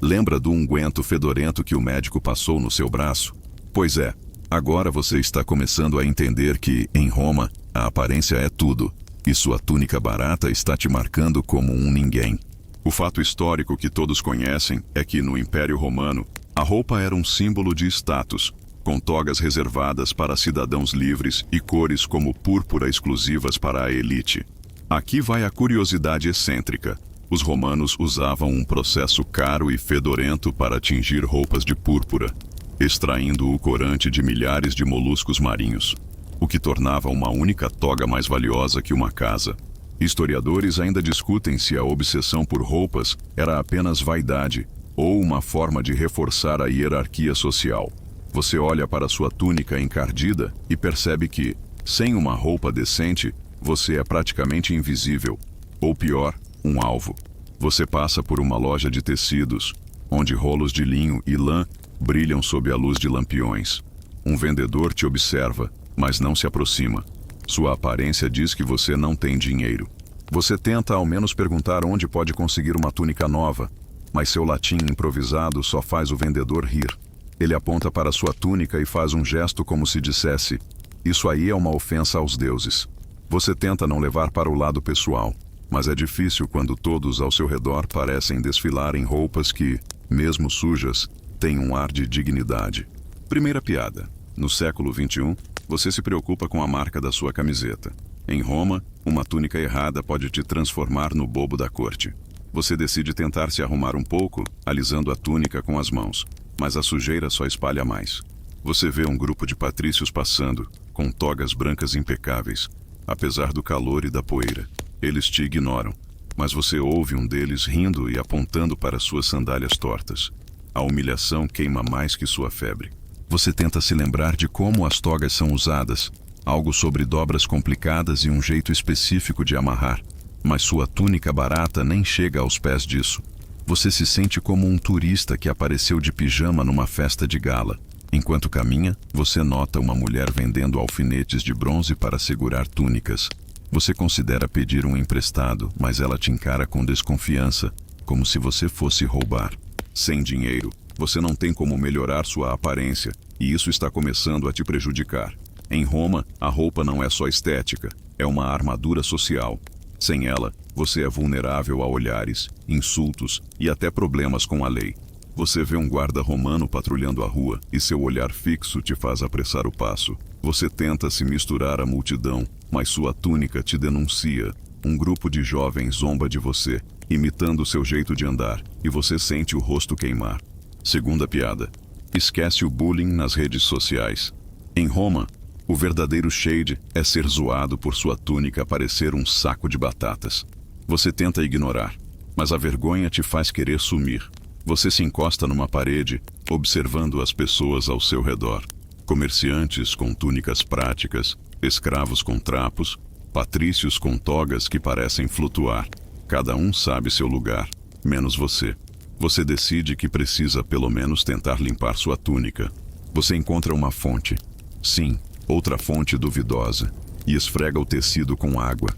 Lembra do unguento fedorento que o médico passou no seu braço? Pois é, agora você está começando a entender que, em Roma, a aparência é tudo, e sua túnica barata está te marcando como um ninguém. O fato histórico que todos conhecem é que, no Império Romano, a roupa era um símbolo de status, com togas reservadas para cidadãos livres e cores como púrpura exclusivas para a elite. Aqui vai a curiosidade excêntrica. Os romanos usavam um processo caro e fedorento para tingir roupas de púrpura, extraindo o corante de milhares de moluscos marinhos, o que tornava uma única toga mais valiosa que uma casa. Historiadores ainda discutem se a obsessão por roupas era apenas vaidade ou uma forma de reforçar a hierarquia social. Você olha para sua túnica encardida e percebe que, sem uma roupa decente, você é praticamente invisível, ou pior, um alvo. Você passa por uma loja de tecidos, onde rolos de linho e lã brilham sob a luz de lampiões. Um vendedor te observa, mas não se aproxima. Sua aparência diz que você não tem dinheiro. Você tenta ao menos perguntar onde pode conseguir uma túnica nova, mas seu latim improvisado só faz o vendedor rir. Ele aponta para sua túnica e faz um gesto como se dissesse: "Isso aí é uma ofensa aos deuses." Você tenta não levar para o lado pessoal, mas é difícil quando todos ao seu redor parecem desfilar em roupas que, mesmo sujas, têm um ar de dignidade. Primeira piada. No século XXI, você se preocupa com a marca da sua camiseta. Em Roma, uma túnica errada pode te transformar no bobo da corte. Você decide tentar se arrumar um pouco, alisando a túnica com as mãos, mas a sujeira só espalha mais. Você vê um grupo de patrícios passando, com togas brancas impecáveis, apesar do calor e da poeira. Eles te ignoram, mas você ouve um deles rindo e apontando para suas sandálias tortas. A humilhação queima mais que sua febre. Você tenta se lembrar de como as togas são usadas, algo sobre dobras complicadas e um jeito específico de amarrar, mas sua túnica barata nem chega aos pés disso. Você se sente como um turista que apareceu de pijama numa festa de gala. Enquanto caminha, você nota uma mulher vendendo alfinetes de bronze para segurar túnicas. Você considera pedir um emprestado, mas ela te encara com desconfiança, como se você fosse roubar. Sem dinheiro, você não tem como melhorar sua aparência, e isso está começando a te prejudicar. Em Roma, a roupa não é só estética, é uma armadura social. Sem ela, você é vulnerável a olhares, insultos e até problemas com a lei. Você vê um guarda romano patrulhando a rua e seu olhar fixo te faz apressar o passo. Você tenta se misturar à multidão, mas sua túnica te denuncia. Um grupo de jovens zomba de você, imitando seu jeito de andar, e você sente o rosto queimar. Segunda piada. Esquece o bullying nas redes sociais. Em Roma, o verdadeiro shade é ser zoado por sua túnica parecer um saco de batatas. Você tenta ignorar, mas a vergonha te faz querer sumir. Você se encosta numa parede, observando as pessoas ao seu redor. Comerciantes com túnicas práticas, escravos com trapos, patrícios com togas que parecem flutuar. Cada um sabe seu lugar, menos você. Você decide que precisa pelo menos tentar limpar sua túnica. Você encontra uma fonte. Sim, outra fonte duvidosa, e esfrega o tecido com água,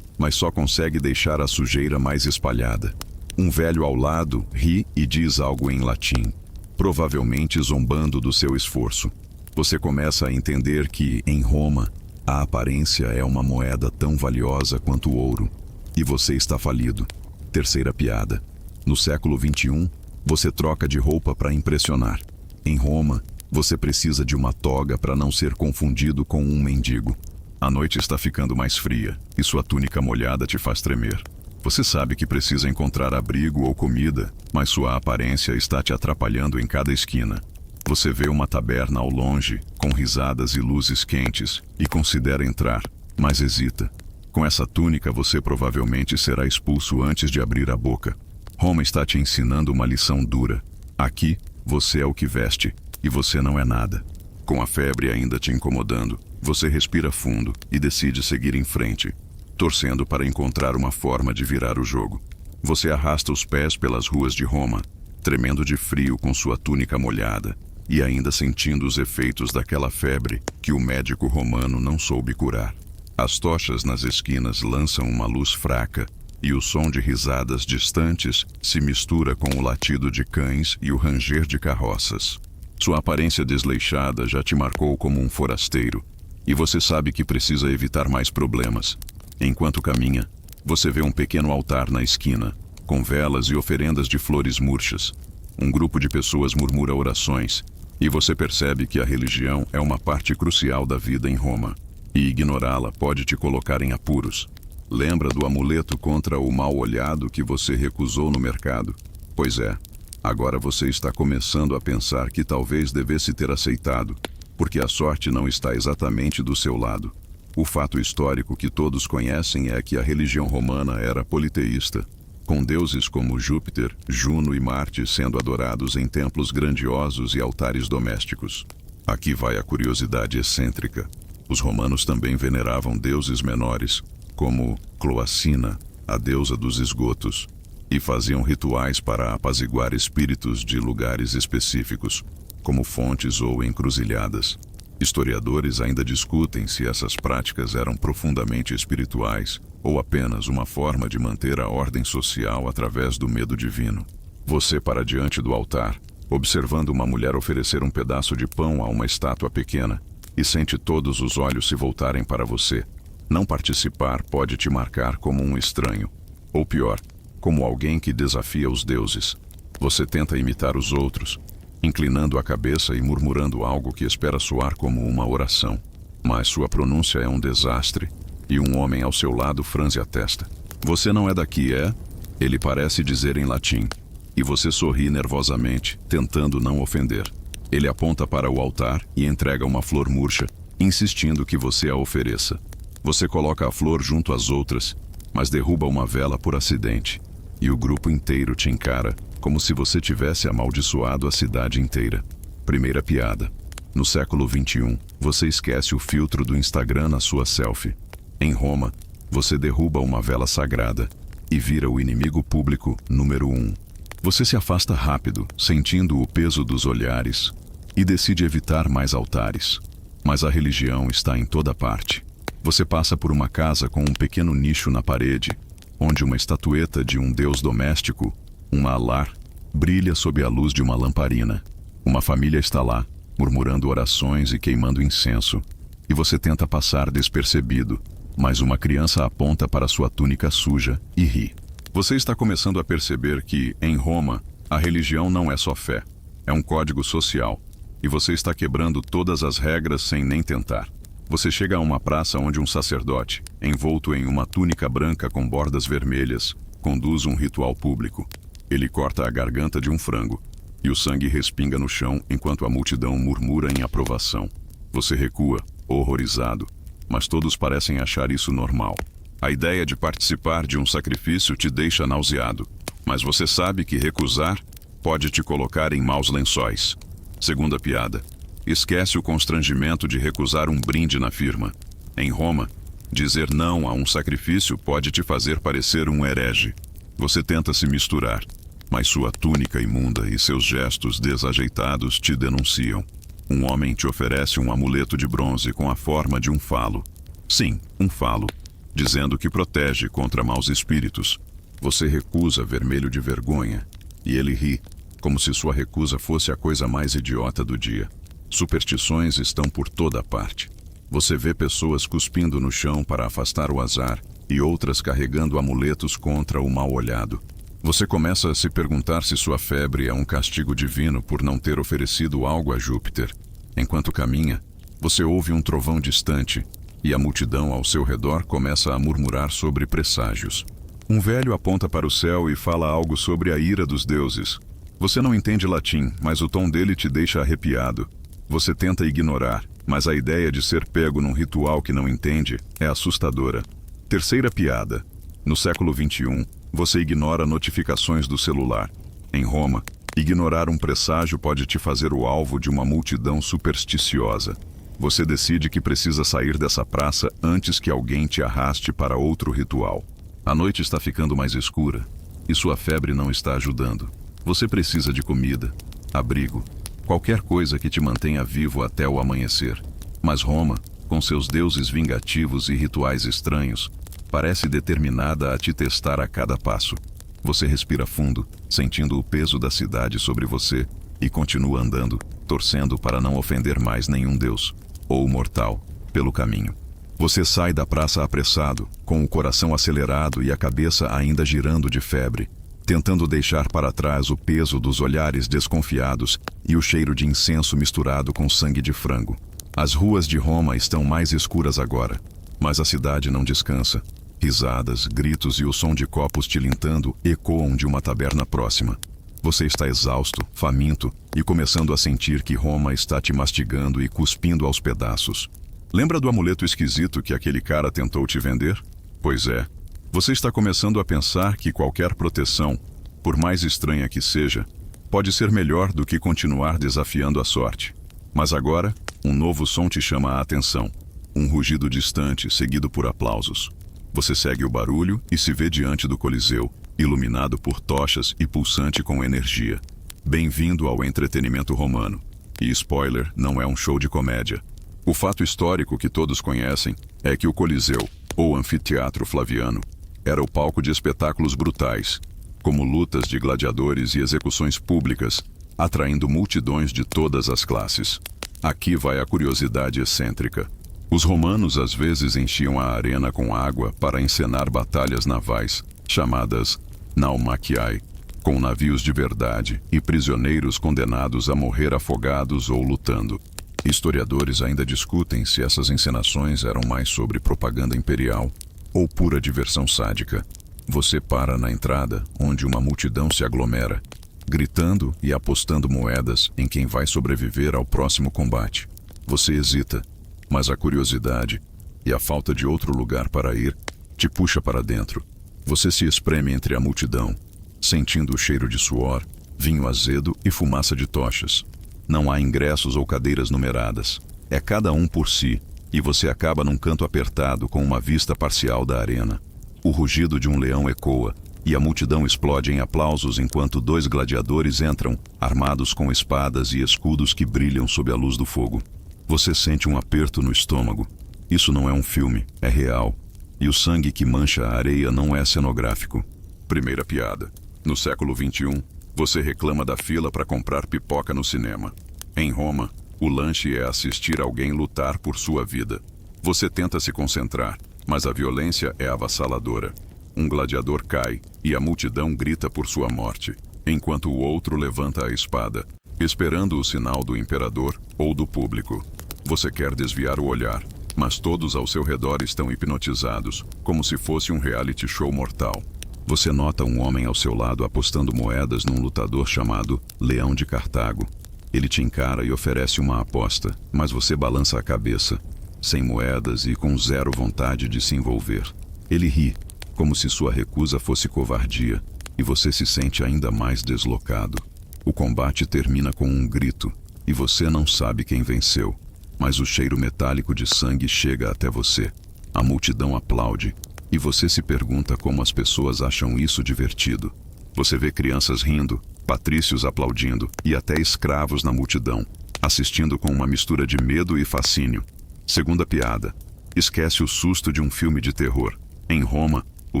mas só consegue deixar a sujeira mais espalhada. Um velho ao lado ri e diz algo em latim, provavelmente zombando do seu esforço. Você começa a entender que, em Roma, a aparência é uma moeda tão valiosa quanto o ouro, e você está falido. Terceira piada. No século XXI, você troca de roupa para impressionar. Em Roma, você precisa de uma toga para não ser confundido com um mendigo. A noite está ficando mais fria, e sua túnica molhada te faz tremer. Você sabe que precisa encontrar abrigo ou comida, mas sua aparência está te atrapalhando em cada esquina. Você vê uma taberna ao longe, com risadas e luzes quentes, e considera entrar, mas hesita. Com essa túnica você provavelmente será expulso antes de abrir a boca. Roma está te ensinando uma lição dura. Aqui, você é o que veste, e você não é nada. Com a febre ainda te incomodando, você respira fundo e decide seguir em frente, torcendo para encontrar uma forma de virar o jogo. Você arrasta os pés pelas ruas de Roma, tremendo de frio com sua túnica molhada, e ainda sentindo os efeitos daquela febre que o médico romano não soube curar. As tochas nas esquinas lançam uma luz fraca, e o som de risadas distantes se mistura com o latido de cães e o ranger de carroças. Sua aparência desleixada já te marcou como um forasteiro, e você sabe que precisa evitar mais problemas. Enquanto caminha, você vê um pequeno altar na esquina, com velas e oferendas de flores murchas. Um grupo de pessoas murmura orações, e você percebe que a religião é uma parte crucial da vida em Roma, e ignorá-la pode te colocar em apuros. Lembra do amuleto contra o mal-olhado que você recusou no mercado? Pois é, agora você está começando a pensar que talvez devesse ter aceitado, porque a sorte não está exatamente do seu lado. O fato histórico que todos conhecem é que a religião romana era politeísta, com deuses como Júpiter, Juno e Marte sendo adorados em templos grandiosos e altares domésticos. Aqui vai a curiosidade excêntrica. Os romanos também veneravam deuses menores, como Cloacina, a deusa dos esgotos. e faziam rituais para apaziguar espíritos de lugares específicos, como fontes ou encruzilhadas. Historiadores ainda discutem se essas práticas eram profundamente espirituais ou apenas uma forma de manter a ordem social através do medo divino. Você para diante do altar, observando uma mulher oferecer um pedaço de pão a uma estátua pequena, e sente todos os olhos se voltarem para você. Não participar pode te marcar como um estranho, ou pior, como alguém que desafia os deuses. Você tenta imitar os outros, inclinando a cabeça e murmurando algo que espera soar como uma oração. Mas sua pronúncia é um desastre, e um homem ao seu lado franze a testa. Você não é daqui, é? Ele parece dizer em latim, e você sorri nervosamente, tentando não ofender. Ele aponta para o altar e entrega uma flor murcha, insistindo que você a ofereça. Você coloca a flor junto às outras, mas derruba uma vela por acidente, e o grupo inteiro te encara, como se você tivesse amaldiçoado a cidade inteira. Primeira piada. No século XXI, você esquece o filtro do Instagram na sua selfie. Em Roma, você derruba uma vela sagrada e vira o inimigo público número 1. Você se afasta rápido, sentindo o peso dos olhares, e decide evitar mais altares. Mas a religião está em toda parte. Você passa por uma casa com um pequeno nicho na parede, onde uma estatueta de um deus doméstico, um alar, brilha sob a luz de uma lamparina. Uma família está lá, murmurando orações e queimando incenso, e você tenta passar despercebido, mas uma criança aponta para sua túnica suja e ri. Você está começando a perceber que, em Roma, a religião não é só fé, é um código social, e você está quebrando todas as regras sem nem tentar. Você chega a uma praça onde um sacerdote, envolto em uma túnica branca com bordas vermelhas, conduz um ritual público. Ele corta a garganta de um frango, e o sangue respinga no chão enquanto a multidão murmura em aprovação. Você recua, horrorizado, mas todos parecem achar isso normal. A ideia de participar de um sacrifício te deixa nauseado, mas você sabe que recusar pode te colocar em maus lençóis. Segunda piada. Esquece o constrangimento de recusar um brinde na firma. Em Roma, dizer não a um sacrifício pode te fazer parecer um herege. Você tenta se misturar, mas sua túnica imunda e seus gestos desajeitados te denunciam. Um homem te oferece um amuleto de bronze com a forma de um falo. Sim, um falo, dizendo que protege contra maus espíritos. Você recusa vermelho de vergonha, e ele ri, como se sua recusa fosse a coisa mais idiota do dia. Superstições estão por toda parte. Você vê pessoas cuspindo no chão para afastar o azar e outras carregando amuletos contra o mal-olhado. Você começa a se perguntar se sua febre é um castigo divino por não ter oferecido algo a Júpiter. Enquanto caminha, você ouve um trovão distante e a multidão ao seu redor começa a murmurar sobre presságios. Um velho aponta para o céu e fala algo sobre a ira dos deuses. Você não entende latim, mas o tom dele te deixa arrepiado. Você tenta ignorar, mas a ideia de ser pego num ritual que não entende é assustadora. Terceira piada. No século XXI, você ignora notificações do celular. Em Roma, ignorar um presságio pode te fazer o alvo de uma multidão supersticiosa. Você decide que precisa sair dessa praça antes que alguém te arraste para outro ritual. A noite está ficando mais escura, e sua febre não está ajudando. Você precisa de comida, abrigo, qualquer coisa que te mantenha vivo até o amanhecer. Mas Roma, com seus deuses vingativos e rituais estranhos, parece determinada a te testar a cada passo. Você respira fundo, sentindo o peso da cidade sobre você, e continua andando, torcendo para não ofender mais nenhum deus, ou mortal, pelo caminho. Você sai da praça apressado, com o coração acelerado e a cabeça ainda girando de febre, tentando deixar para trás o peso dos olhares desconfiados e o cheiro de incenso misturado com sangue de frango. As ruas de Roma estão mais escuras agora, mas a cidade não descansa. Risadas, gritos e o som de copos tilintando ecoam de uma taberna próxima. Você está exausto, faminto e começando a sentir que Roma está te mastigando e cuspindo aos pedaços. Lembra do amuleto esquisito que aquele cara tentou te vender? Pois é. Você está começando a pensar que qualquer proteção, por mais estranha que seja, pode ser melhor do que continuar desafiando a sorte. Mas agora, um novo som te chama a atenção. Um rugido distante, seguido por aplausos. Você segue o barulho e se vê diante do Coliseu, iluminado por tochas e pulsante com energia. Bem-vindo ao entretenimento romano. E spoiler, não é um show de comédia. O fato histórico que todos conhecem é que o Coliseu, ou Anfiteatro Flaviano, era o palco de espetáculos brutais, como lutas de gladiadores e execuções públicas, atraindo multidões de todas as classes. Aqui vai a curiosidade excêntrica. Os romanos às vezes enchiam a arena com água para encenar batalhas navais, chamadas naumachiae, com navios de verdade e prisioneiros condenados a morrer afogados ou lutando. Historiadores ainda discutem se essas encenações eram mais sobre propaganda imperial ou pura diversão sádica. Você para na entrada, onde uma multidão se aglomera, gritando e apostando moedas em quem vai sobreviver ao próximo combate. Você hesita, mas a curiosidade e a falta de outro lugar para ir te puxa para dentro. Você se espreme entre a multidão, sentindo o cheiro de suor, vinho azedo e fumaça de tochas. Não há ingressos ou cadeiras numeradas. É cada um por si, e você acaba num canto apertado com uma vista parcial da arena. O rugido de um leão ecoa, e a multidão explode em aplausos enquanto dois gladiadores entram, armados com espadas e escudos que brilham sob a luz do fogo. Você sente um aperto no estômago. Isso não é um filme, é real. E o sangue que mancha a areia não é cenográfico. Primeira piada. No século XXI, você reclama da fila para comprar pipoca no cinema. Em Roma, o lanche é assistir alguém lutar por sua vida. Você tenta se concentrar, mas a violência é avassaladora. Um gladiador cai e a multidão grita por sua morte, enquanto o outro levanta a espada, esperando o sinal do imperador ou do público. Você quer desviar o olhar, mas todos ao seu redor estão hipnotizados, como se fosse um reality show mortal. Você nota um homem ao seu lado apostando moedas num lutador chamado Leão de Cartago. Ele te encara e oferece uma aposta, mas você balança a cabeça, sem moedas e com zero vontade de se envolver. Ele ri, como se sua recusa fosse covardia, e você se sente ainda mais deslocado. O combate termina com um grito, e você não sabe quem venceu, mas o cheiro metálico de sangue chega até você. A multidão aplaude, e você se pergunta como as pessoas acham isso divertido. Você vê crianças rindo, patrícios aplaudindo e até escravos na multidão, assistindo com uma mistura de medo e fascínio. Segunda piada. Esquece o susto de um filme de terror. Em Roma, o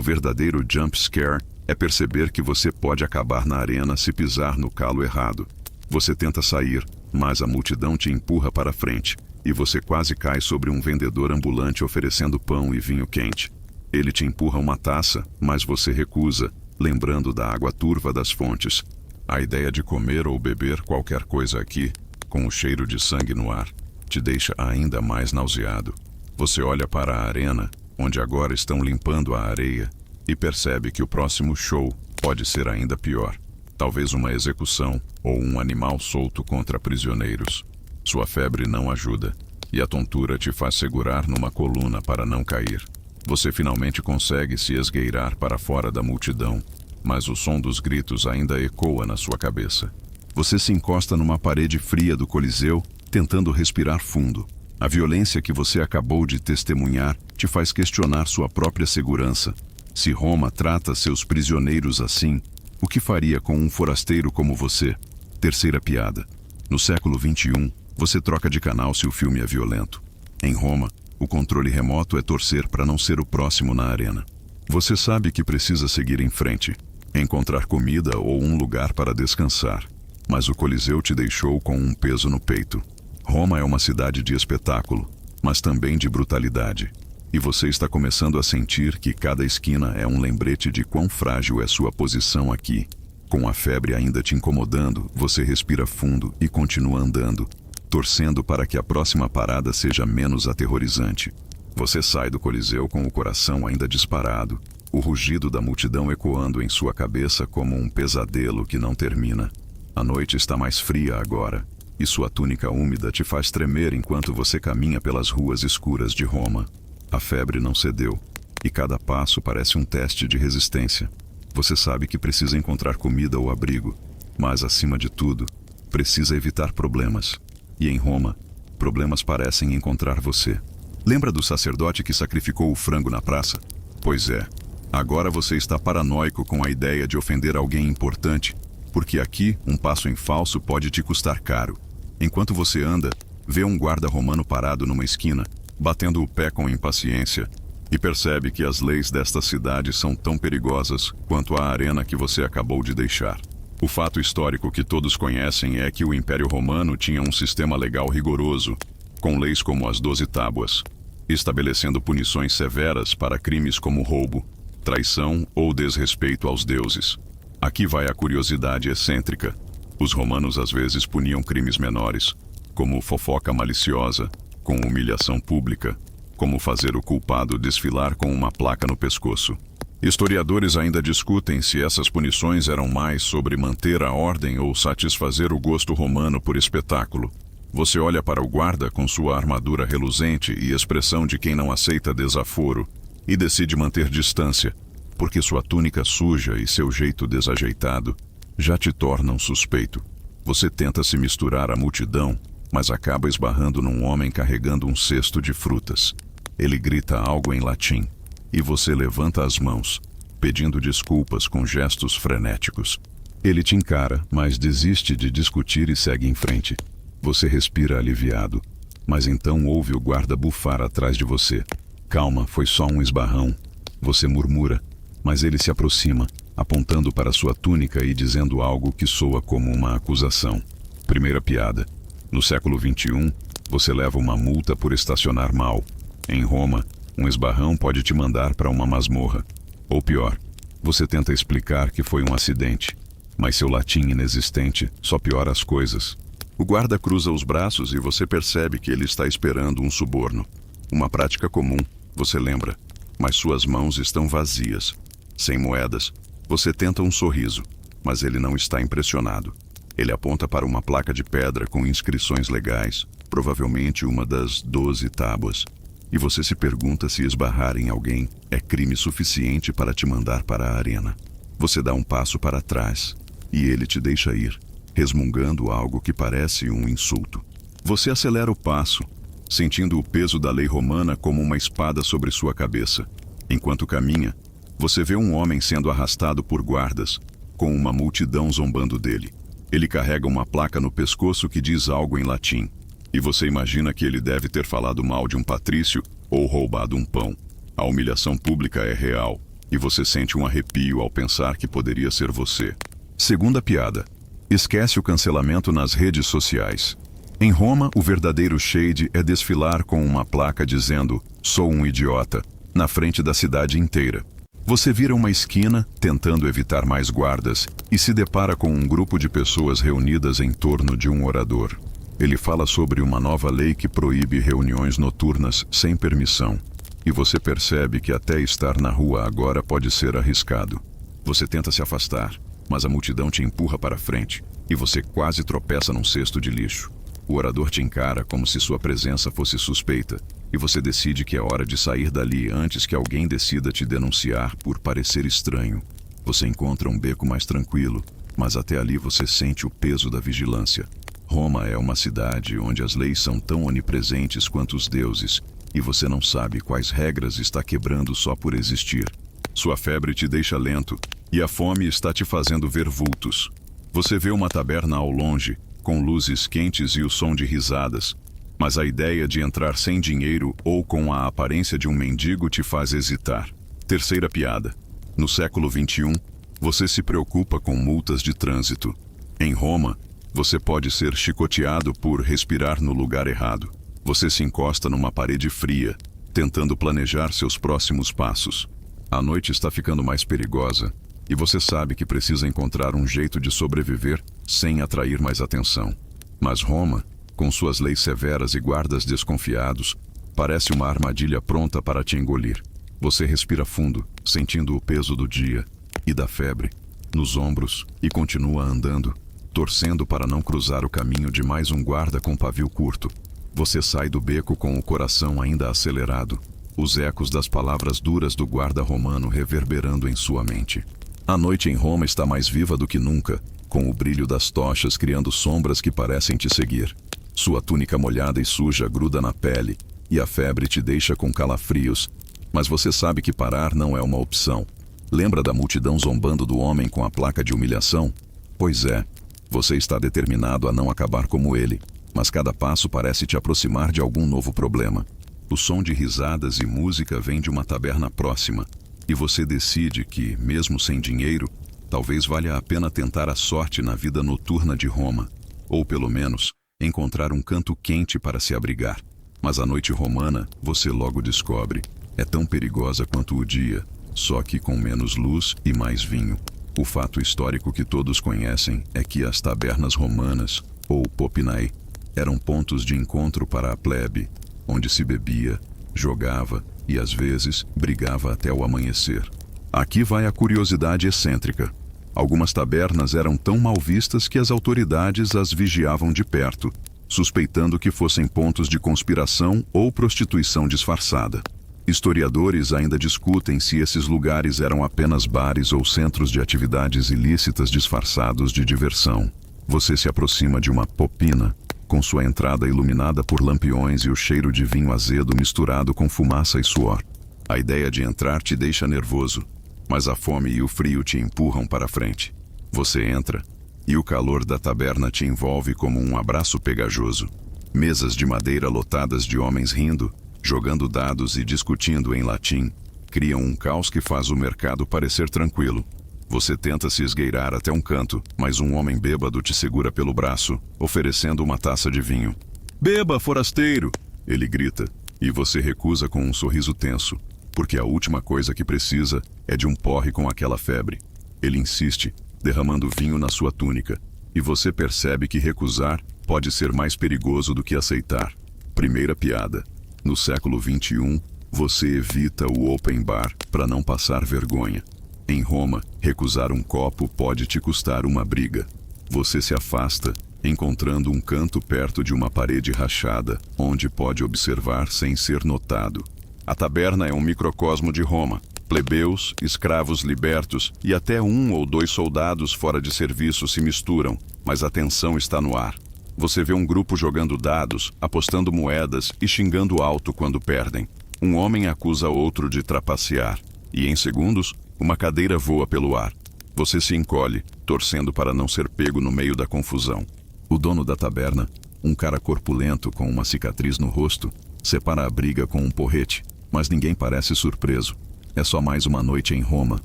verdadeiro jump scare é perceber que você pode acabar na arena se pisar no calo errado. Você tenta sair, mas a multidão te empurra para frente, e você quase cai sobre um vendedor ambulante oferecendo pão e vinho quente. Ele te empurra uma taça, mas você recusa, lembrando da água turva das fontes. A ideia de comer ou beber qualquer coisa aqui, com o cheiro de sangue no ar, te deixa ainda mais nauseado. Você olha para a arena, onde agora estão limpando a areia, e percebe que o próximo show pode ser ainda pior. Talvez uma execução ou um animal solto contra prisioneiros. Sua febre não ajuda, e a tontura te faz segurar numa coluna para não cair. Você finalmente consegue se esgueirar para fora da multidão, mas o som dos gritos ainda ecoa na sua cabeça. Você se encosta numa parede fria do Coliseu, tentando respirar fundo. A violência que você acabou de testemunhar te faz questionar sua própria segurança. Se Roma trata seus prisioneiros assim, o que faria com um forasteiro como você? Terceira piada. No século XXI, você troca de canal se o filme é violento. Em Roma, o controle remoto é torcer para não ser o próximo na arena. Você sabe que precisa seguir em frente, encontrar comida ou um lugar para descansar. Mas o Coliseu te deixou com um peso no peito. Roma é uma cidade de espetáculo, mas também de brutalidade. E você está começando a sentir que cada esquina é um lembrete de quão frágil é sua posição aqui. Com a febre ainda te incomodando, você respira fundo e continua andando, torcendo para que a próxima parada seja menos aterrorizante. Você sai do Coliseu com o coração ainda disparado, o rugido da multidão ecoando em sua cabeça como um pesadelo que não termina. A noite está mais fria agora, e sua túnica úmida te faz tremer enquanto você caminha pelas ruas escuras de Roma. A febre não cedeu, e cada passo parece um teste de resistência. Você sabe que precisa encontrar comida ou abrigo, mas, acima de tudo, precisa evitar problemas. E em Roma, problemas parecem encontrar você. Lembra do sacerdote que sacrificou o frango na praça? Pois é, Agora você está paranoico com a ideia de ofender alguém importante, porque aqui um passo em falso pode te custar caro. Enquanto você anda, vê um guarda romano parado numa esquina, batendo o pé com impaciência, e percebe que as leis desta cidade são tão perigosas quanto a arena que você acabou de deixar. O fato histórico que todos conhecem é que o Império Romano tinha um sistema legal rigoroso, com leis como as 12 Tábuas, estabelecendo punições severas para crimes como roubo, traição ou desrespeito aos deuses. Aqui vai a curiosidade excêntrica. Os romanos às vezes puniam crimes menores, como fofoca maliciosa, com humilhação pública, como fazer o culpado desfilar com uma placa no pescoço. Historiadores ainda discutem se essas punições eram mais sobre manter a ordem ou satisfazer o gosto romano por espetáculo. Você olha para o guarda com sua armadura reluzente e expressão de quem não aceita desaforo e decide manter distância, porque sua túnica suja e seu jeito desajeitado já te tornam suspeito. Você tenta se misturar à multidão, mas acaba esbarrando num homem carregando um cesto de frutas. Ele grita algo em latim, e você levanta as mãos, pedindo desculpas com gestos frenéticos. Ele te encara, mas desiste de discutir e segue em frente. Você respira aliviado, mas então ouve o guarda bufar atrás de você. Calma, foi só um esbarrão. Você murmura, mas ele se aproxima, apontando para sua túnica e dizendo algo que soa como uma acusação. Primeira piada. No século XXI, você leva uma multa por estacionar mal. Em Roma, um esbarrão pode te mandar para uma masmorra. Ou pior, você tenta explicar que foi um acidente, mas seu latim inexistente só piora as coisas. O guarda cruza os braços e você percebe que ele está esperando um suborno. Uma prática comum, você lembra, mas suas mãos estão vazias. Sem moedas, você tenta um sorriso, mas ele não está impressionado. Ele aponta para uma placa de pedra com inscrições legais, provavelmente uma das 12 tábuas. E você se pergunta se esbarrar em alguém é crime suficiente para te mandar para a arena. Você dá um passo para trás, e ele te deixa ir, resmungando algo que parece um insulto. Você acelera o passo, sentindo o peso da lei romana como uma espada sobre sua cabeça. Enquanto caminha, você vê um homem sendo arrastado por guardas, com uma multidão zombando dele. Ele carrega uma placa no pescoço que diz algo em latim. E você imagina que ele deve ter falado mal de um patrício ou roubado um pão. A humilhação pública é real, e você sente um arrepio ao pensar que poderia ser você. Segunda piada. Esquece o cancelamento nas redes sociais. Em Roma, o verdadeiro shade é desfilar com uma placa dizendo "Sou um idiota", na frente da cidade inteira. Você vira uma esquina, tentando evitar mais guardas, e se depara com um grupo de pessoas reunidas em torno de um orador. Ele fala sobre uma nova lei que proíbe reuniões noturnas sem permissão. E você percebe que até estar na rua agora pode ser arriscado. Você tenta se afastar, mas a multidão te empurra para frente, e você quase tropeça num cesto de lixo. O orador te encara como se sua presença fosse suspeita, e você decide que é hora de sair dali antes que alguém decida te denunciar por parecer estranho. Você encontra um beco mais tranquilo, mas até ali você sente o peso da vigilância. Roma é uma cidade onde as leis são tão onipresentes quanto os deuses, e você não sabe quais regras está quebrando só por existir. Sua febre te deixa lento, e a fome está te fazendo ver vultos. Você vê uma taberna ao longe, com luzes quentes e o som de risadas, mas a ideia de entrar sem dinheiro ou com a aparência de um mendigo te faz hesitar. Terceira piada. No século XXI, você se preocupa com multas de trânsito. Em Roma, você pode ser chicoteado por respirar no lugar errado. Você se encosta numa parede fria, tentando planejar seus próximos passos. A noite está ficando mais perigosa, e você sabe que precisa encontrar um jeito de sobreviver sem atrair mais atenção. Mas Roma, com suas leis severas e guardas desconfiados, parece uma armadilha pronta para te engolir. Você respira fundo, sentindo o peso do dia e da febre nos ombros e continua andando, torcendo para não cruzar o caminho de mais um guarda com pavio curto. Você sai do beco com o coração ainda acelerado, os ecos das palavras duras do guarda romano reverberando em sua mente. A noite em Roma está mais viva do que nunca, com o brilho das tochas criando sombras que parecem te seguir. Sua túnica molhada e suja gruda na pele, e a febre te deixa com calafrios, mas você sabe que parar não é uma opção. Lembra da multidão zombando do homem com a placa de humilhação? Pois é, você está determinado a não acabar como ele, mas cada passo parece te aproximar de algum novo problema. O som de risadas e música vem de uma taberna próxima, e você decide que, mesmo sem dinheiro, talvez valha a pena tentar a sorte na vida noturna de Roma, ou pelo menos, encontrar um canto quente para se abrigar. Mas a noite romana, você logo descobre, é tão perigosa quanto o dia, só que com menos luz e mais vinho. O fato histórico que todos conhecem é que as tabernas romanas, ou popinae, eram pontos de encontro para a plebe, onde se bebia, jogava e, às vezes, brigava até o amanhecer. Aqui vai a curiosidade excêntrica. Algumas tabernas eram tão mal vistas que as autoridades as vigiavam de perto, suspeitando que fossem pontos de conspiração ou prostituição disfarçada. Historiadores ainda discutem se esses lugares eram apenas bares ou centros de atividades ilícitas disfarçados de diversão. Você se aproxima de uma popina, com sua entrada iluminada por lampiões e o cheiro de vinho azedo misturado com fumaça e suor. A ideia de entrar te deixa nervoso, mas a fome e o frio te empurram para frente. Você entra, e o calor da taberna te envolve como um abraço pegajoso. Mesas de madeira lotadas de homens rindo, jogando dados e discutindo em latim, criam um caos que faz o mercado parecer tranquilo. Você tenta se esgueirar até um canto, mas um homem bêbado te segura pelo braço, oferecendo uma taça de vinho. "Beba, forasteiro!" ele grita, e você recusa com um sorriso tenso, porque a última coisa que precisa é de um porre com aquela febre. Ele insiste, derramando vinho na sua túnica, e você percebe que recusar pode ser mais perigoso do que aceitar. Primeira piada. No século XXI, você evita o open bar para não passar vergonha. Em Roma, recusar um copo pode te custar uma briga. Você se afasta, encontrando um canto perto de uma parede rachada, onde pode observar sem ser notado. A taberna é um microcosmo de Roma. Plebeus, escravos libertos e até 1 ou 2 soldados fora de serviço se misturam, mas a tensão está no ar. Você vê um grupo jogando dados, apostando moedas e xingando alto quando perdem. Um homem acusa outro de trapacear, e em segundos, uma cadeira voa pelo ar. Você se encolhe, torcendo para não ser pego no meio da confusão. O dono da taberna, um cara corpulento com uma cicatriz no rosto, separa a briga com um porrete, mas ninguém parece surpreso. É só mais uma noite em Roma.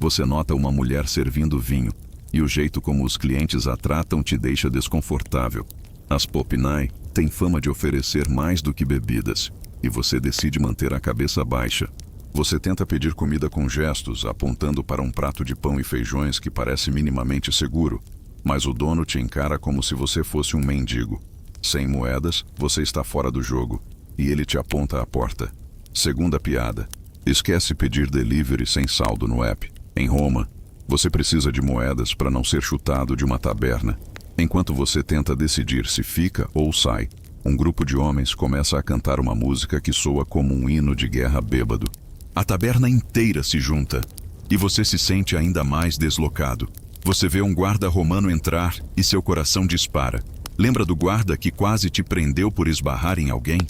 Você nota uma mulher servindo vinho, e o jeito como os clientes a tratam te deixa desconfortável. As popinae têm fama de oferecer mais do que bebidas, e você decide manter a cabeça baixa. Você tenta pedir comida com gestos, apontando para um prato de pão e feijões que parece minimamente seguro, mas o dono te encara como se você fosse um mendigo. Sem moedas, você está fora do jogo, e ele te aponta à porta. Segunda piada. Esquece pedir delivery sem saldo no app. Em Roma, você precisa de moedas para não ser chutado de uma taberna. Enquanto você tenta decidir se fica ou sai, um grupo de homens começa a cantar uma música que soa como um hino de guerra bêbado. A taberna inteira se junta, e você se sente ainda mais deslocado. Você vê um guarda romano entrar e seu coração dispara. Lembra do guarda que quase te prendeu por esbarrar em alguém?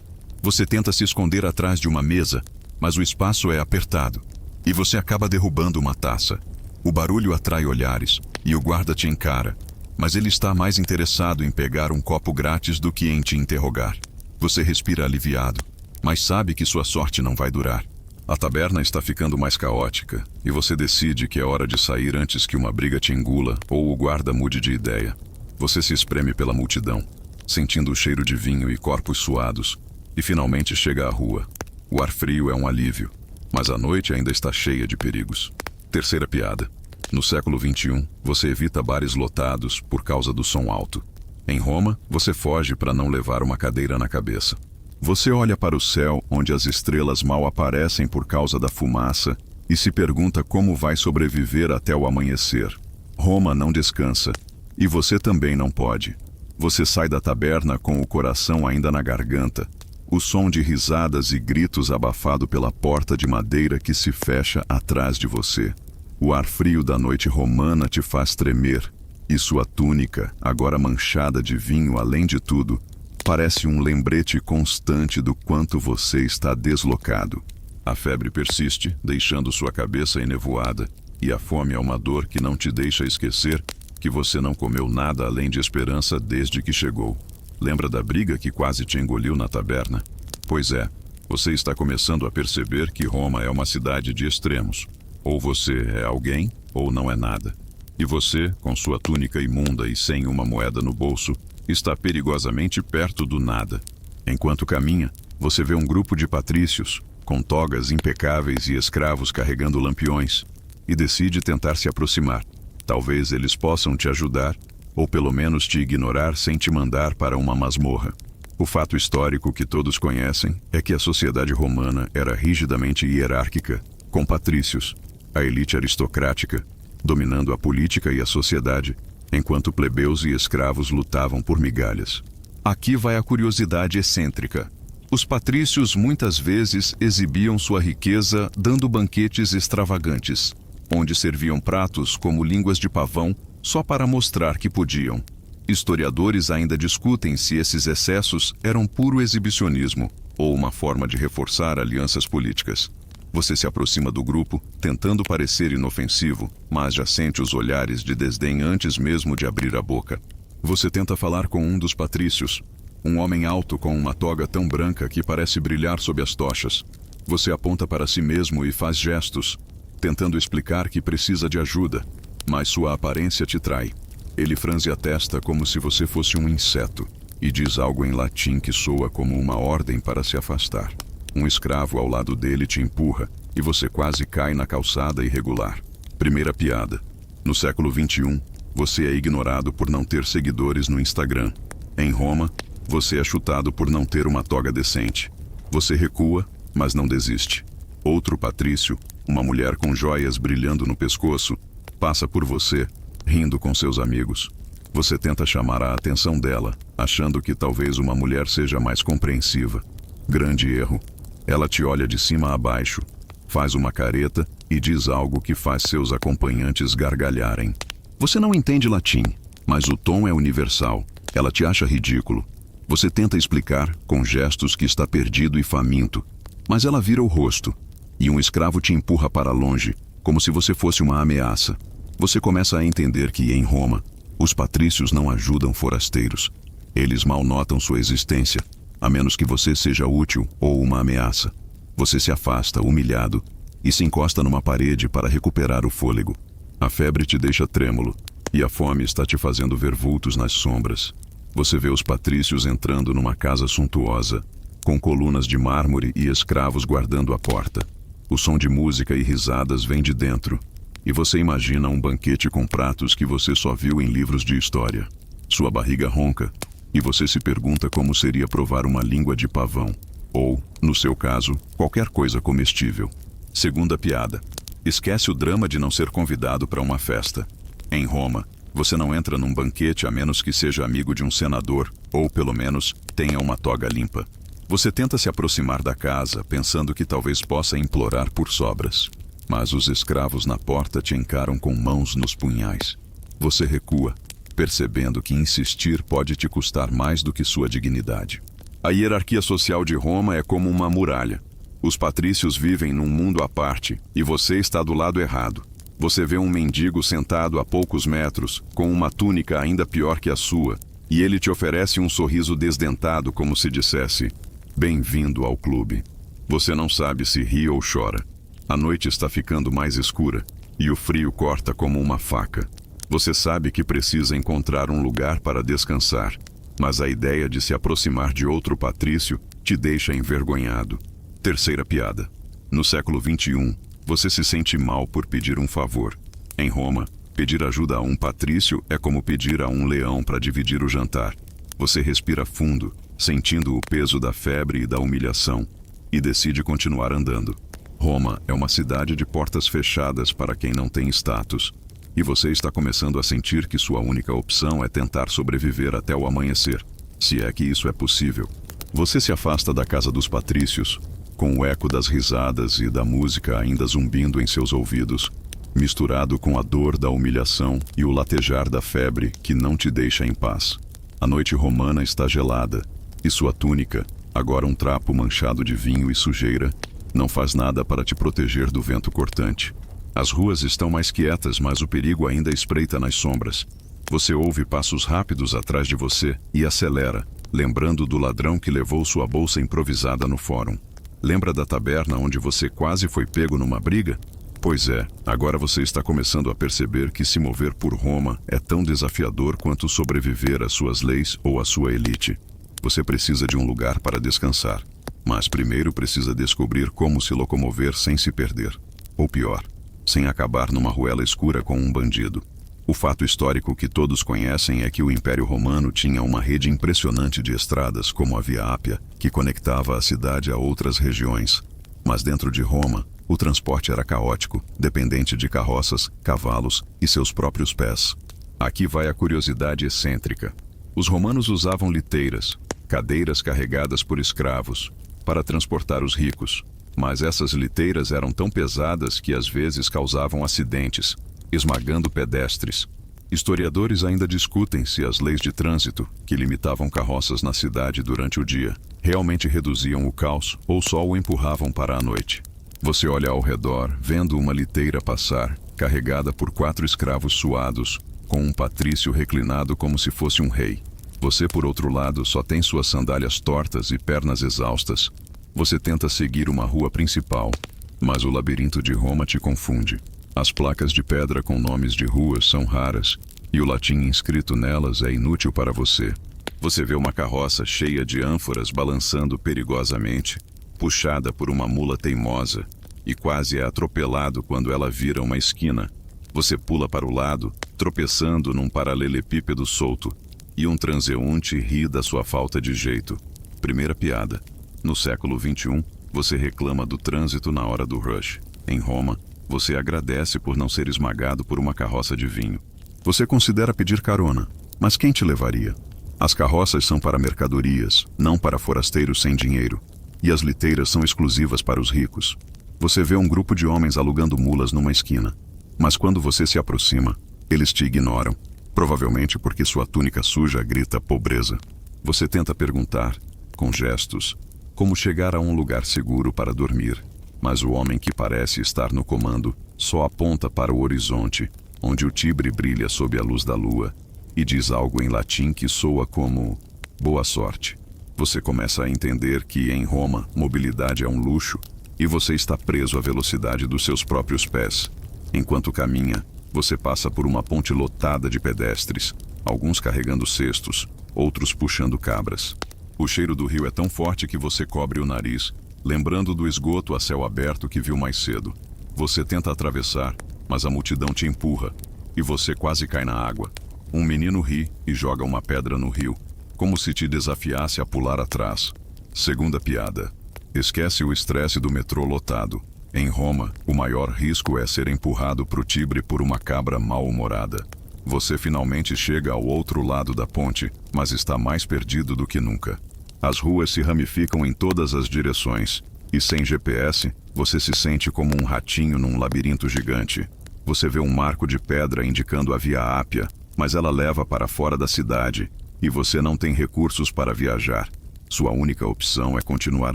Você tenta se esconder atrás de uma mesa, mas o espaço é apertado, e você acaba derrubando uma taça. O barulho atrai olhares, e o guarda te encara, mas ele está mais interessado em pegar um copo grátis do que em te interrogar. Você respira aliviado, mas sabe que sua sorte não vai durar. A taberna está ficando mais caótica, e você decide que é hora de sair antes que uma briga te engula ou o guarda mude de ideia. Você se espreme pela multidão, sentindo o cheiro de vinho e corpos suados, e finalmente chega à rua. O ar frio é um alívio, mas a noite ainda está cheia de perigos. Terceira piada. No século XXI, você evita bares lotados por causa do som alto. Em Roma, você foge para não levar uma cadeira na cabeça. Você olha para o céu, onde as estrelas mal aparecem por causa da fumaça, e se pergunta como vai sobreviver até o amanhecer. Roma não descansa, e você também não pode. Você sai da taberna com o coração ainda na garganta, o som de risadas e gritos abafado pela porta de madeira que se fecha atrás de você. O ar frio da noite romana te faz tremer, e sua túnica, agora manchada de vinho além de tudo, parece um lembrete constante do quanto você está deslocado. A febre persiste, deixando sua cabeça enevoada, E a fome é uma dor que não te deixa esquecer que você não comeu nada além de esperança desde que chegou. Lembra da briga que quase te engoliu na taberna? Pois é, você está começando a perceber que Roma é uma cidade de extremos. Ou você é alguém, ou não é nada. E você, com sua túnica imunda e sem uma moeda no bolso, está perigosamente perto do nada. Enquanto caminha, você vê um grupo de patrícios, com togas impecáveis e escravos carregando lampiões, e decide tentar se aproximar. Talvez eles possam te ajudar, ou pelo menos te ignorar sem te mandar para uma masmorra. O fato histórico que todos conhecem é que a sociedade romana era rigidamente hierárquica, com patrícios, a elite aristocrática, dominando a política e a sociedade, enquanto plebeus e escravos lutavam por migalhas. Aqui vai a curiosidade excêntrica. Os patrícios muitas vezes exibiam sua riqueza dando banquetes extravagantes, onde serviam pratos como línguas de pavão só para mostrar que podiam. Historiadores ainda discutem se esses excessos eram puro exibicionismo ou uma forma de reforçar alianças políticas. Você se aproxima do grupo, tentando parecer inofensivo, mas já sente os olhares de desdém antes mesmo de abrir a boca. Você tenta falar com um dos patrícios, um homem alto com uma toga tão branca que parece brilhar sob as tochas. Você aponta para si mesmo e faz gestos, tentando explicar que precisa de ajuda, mas sua aparência te trai. Ele franze a testa como se você fosse um inseto e diz algo em latim que soa como uma ordem para se afastar. Um escravo ao lado dele te empurra e você quase cai na calçada irregular. Primeira piada. No século XXI, você é ignorado por não ter seguidores no Instagram. Em Roma, você é chutado por não ter uma toga decente. Você recua, mas não desiste. Outro patrício, uma mulher com joias brilhando no pescoço, passa por você, rindo com seus amigos. Você tenta chamar a atenção dela, achando que talvez uma mulher seja mais compreensiva. Grande erro. Ela te olha de cima a baixo, faz uma careta e diz algo que faz seus acompanhantes gargalharem. Você não entende latim, mas o tom é universal. Ela te acha ridículo. Você tenta explicar, com gestos, que está perdido e faminto, mas ela vira o rosto, e um escravo te empurra para longe, como se você fosse uma ameaça. Você começa a entender que, em Roma, os patrícios não ajudam forasteiros. Eles mal notam sua existência, a menos que você seja útil ou uma ameaça. Você se afasta, humilhado, e se encosta numa parede para recuperar o fôlego. A febre te deixa trêmulo, e a fome está te fazendo ver vultos nas sombras. Você vê os patrícios entrando numa casa suntuosa, com colunas de mármore e escravos guardando a porta. O som de música e risadas vem de dentro, e você imagina um banquete com pratos que você só viu em livros de história. Sua barriga ronca, e você se pergunta como seria provar uma língua de pavão, ou, no seu caso, qualquer coisa comestível. Segunda piada. Esquece o drama de não ser convidado para uma festa. Em Roma, você não entra num banquete a menos que seja amigo de um senador, ou, pelo menos, tenha uma toga limpa. Você tenta se aproximar da casa, pensando que talvez possa implorar por sobras. Mas os escravos na porta te encaram com mãos nos punhais. Você recua, percebendo que insistir pode te custar mais do que sua dignidade. A hierarquia social de Roma é como uma muralha. Os patrícios vivem num mundo à parte, e você está do lado errado. Você vê um mendigo sentado a poucos metros, com uma túnica ainda pior que a sua, e ele te oferece um sorriso desdentado como se dissesse: "Bem-vindo ao clube." Você não sabe se ri ou chora. A noite está ficando mais escura, e o frio corta como uma faca. Você sabe que precisa encontrar um lugar para descansar, mas a ideia de se aproximar de outro patrício te deixa envergonhado. Terceira piada. No século XXI, você se sente mal por pedir um favor. Em Roma, pedir ajuda a um patrício é como pedir a um leão para dividir o jantar. Você respira fundo, sentindo o peso da febre e da humilhação, e decide continuar andando. Roma é uma cidade de portas fechadas para quem não tem status, e você está começando a sentir que sua única opção é tentar sobreviver até o amanhecer, se é que isso é possível. Você se afasta da casa dos patrícios, com o eco das risadas e da música ainda zumbindo em seus ouvidos, misturado com a dor da humilhação e o latejar da febre que não te deixa em paz. A noite romana está gelada, e sua túnica, agora um trapo manchado de vinho e sujeira, não faz nada para te proteger do vento cortante. As ruas estão mais quietas, mas o perigo ainda espreita nas sombras. Você ouve passos rápidos atrás de você e acelera, lembrando do ladrão que levou sua bolsa improvisada no fórum. Lembra da taberna onde você quase foi pego numa briga? Pois é, agora você está começando a perceber que se mover por Roma é tão desafiador quanto sobreviver às suas leis ou à sua elite. Você precisa de um lugar para descansar, mas primeiro precisa descobrir como se locomover sem se perder. Ou pior, sem acabar numa ruela escura com um bandido. O fato histórico que todos conhecem é que o Império Romano tinha uma rede impressionante de estradas, como a Via Ápia, que conectava a cidade a outras regiões. Mas dentro de Roma, o transporte era caótico, dependente de carroças, cavalos e seus próprios pés. Aqui vai a curiosidade excêntrica. Os romanos usavam liteiras, cadeiras carregadas por escravos, para transportar os ricos. Mas essas liteiras eram tão pesadas que às vezes causavam acidentes, esmagando pedestres. Historiadores ainda discutem se as leis de trânsito, que limitavam carroças na cidade durante o dia, realmente reduziam o caos ou só o empurravam para a noite. Você olha ao redor, vendo uma liteira passar, carregada por 4 escravos suados, com um patrício reclinado como se fosse um rei. Você, por outro lado, só tem suas sandálias tortas e pernas exaustas. Você tenta seguir uma rua principal, mas o labirinto de Roma te confunde. As placas de pedra com nomes de ruas são raras, e o latim inscrito nelas é inútil para você. Você vê uma carroça cheia de ânforas balançando perigosamente, puxada por uma mula teimosa, e quase é atropelado quando ela vira uma esquina. Você pula para o lado, tropeçando num paralelepípedo solto, e um transeunte ri da sua falta de jeito. Primeira piada. No século XXI, você reclama do trânsito na hora do rush. Em Roma, você agradece por não ser esmagado por uma carroça de vinho. Você considera pedir carona, mas quem te levaria? As carroças são para mercadorias, não para forasteiros sem dinheiro. E as liteiras são exclusivas para os ricos. Você vê um grupo de homens alugando mulas numa esquina. Mas quando você se aproxima, eles te ignoram. Provavelmente porque sua túnica suja grita pobreza. Você tenta perguntar, com gestos, como chegar a um lugar seguro para dormir. Mas o homem que parece estar no comando só aponta para o horizonte, onde o Tibre brilha sob a luz da lua, e diz algo em latim que soa como boa sorte. Você começa a entender que, em Roma, mobilidade é um luxo, e você está preso à velocidade dos seus próprios pés. Enquanto caminha, você passa por uma ponte lotada de pedestres, alguns carregando cestos, outros puxando cabras. O cheiro do rio é tão forte que você cobre o nariz, lembrando do esgoto a céu aberto que viu mais cedo. Você tenta atravessar, mas a multidão te empurra, e você quase cai na água. Um menino ri e joga uma pedra no rio, como se te desafiasse a pular atrás. Segunda piada. Esquece o estresse do metrô lotado. Em Roma, o maior risco é ser empurrado pro Tibre por uma cabra mal-humorada. Você finalmente chega ao outro lado da ponte, mas está mais perdido do que nunca. As ruas se ramificam em todas as direções, e sem GPS, você se sente como um ratinho num labirinto gigante. Você vê um marco de pedra indicando a Via Ápia, mas ela leva para fora da cidade, e você não tem recursos para viajar. Sua única opção é continuar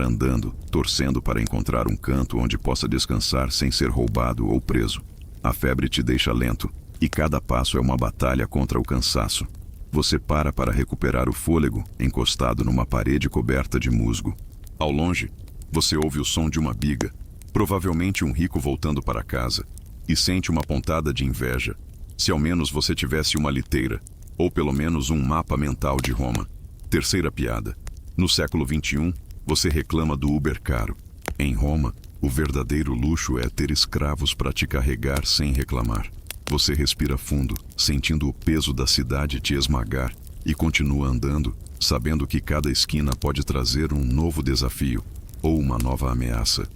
andando, torcendo para encontrar um canto onde possa descansar sem ser roubado ou preso. A febre te deixa lento, e cada passo é uma batalha contra o cansaço. Você para recuperar o fôlego, encostado numa parede coberta de musgo. Ao longe, você ouve o som de uma biga, provavelmente um rico voltando para casa, e sente uma pontada de inveja. Se ao menos você tivesse uma liteira, ou pelo menos um mapa mental de Roma. Terceira piada. No século XXI, você reclama do Uber caro. Em Roma, o verdadeiro luxo é ter escravos para te carregar sem reclamar. Você respira fundo, sentindo o peso da cidade te esmagar, e continua andando, sabendo que cada esquina pode trazer um novo desafio ou uma nova ameaça.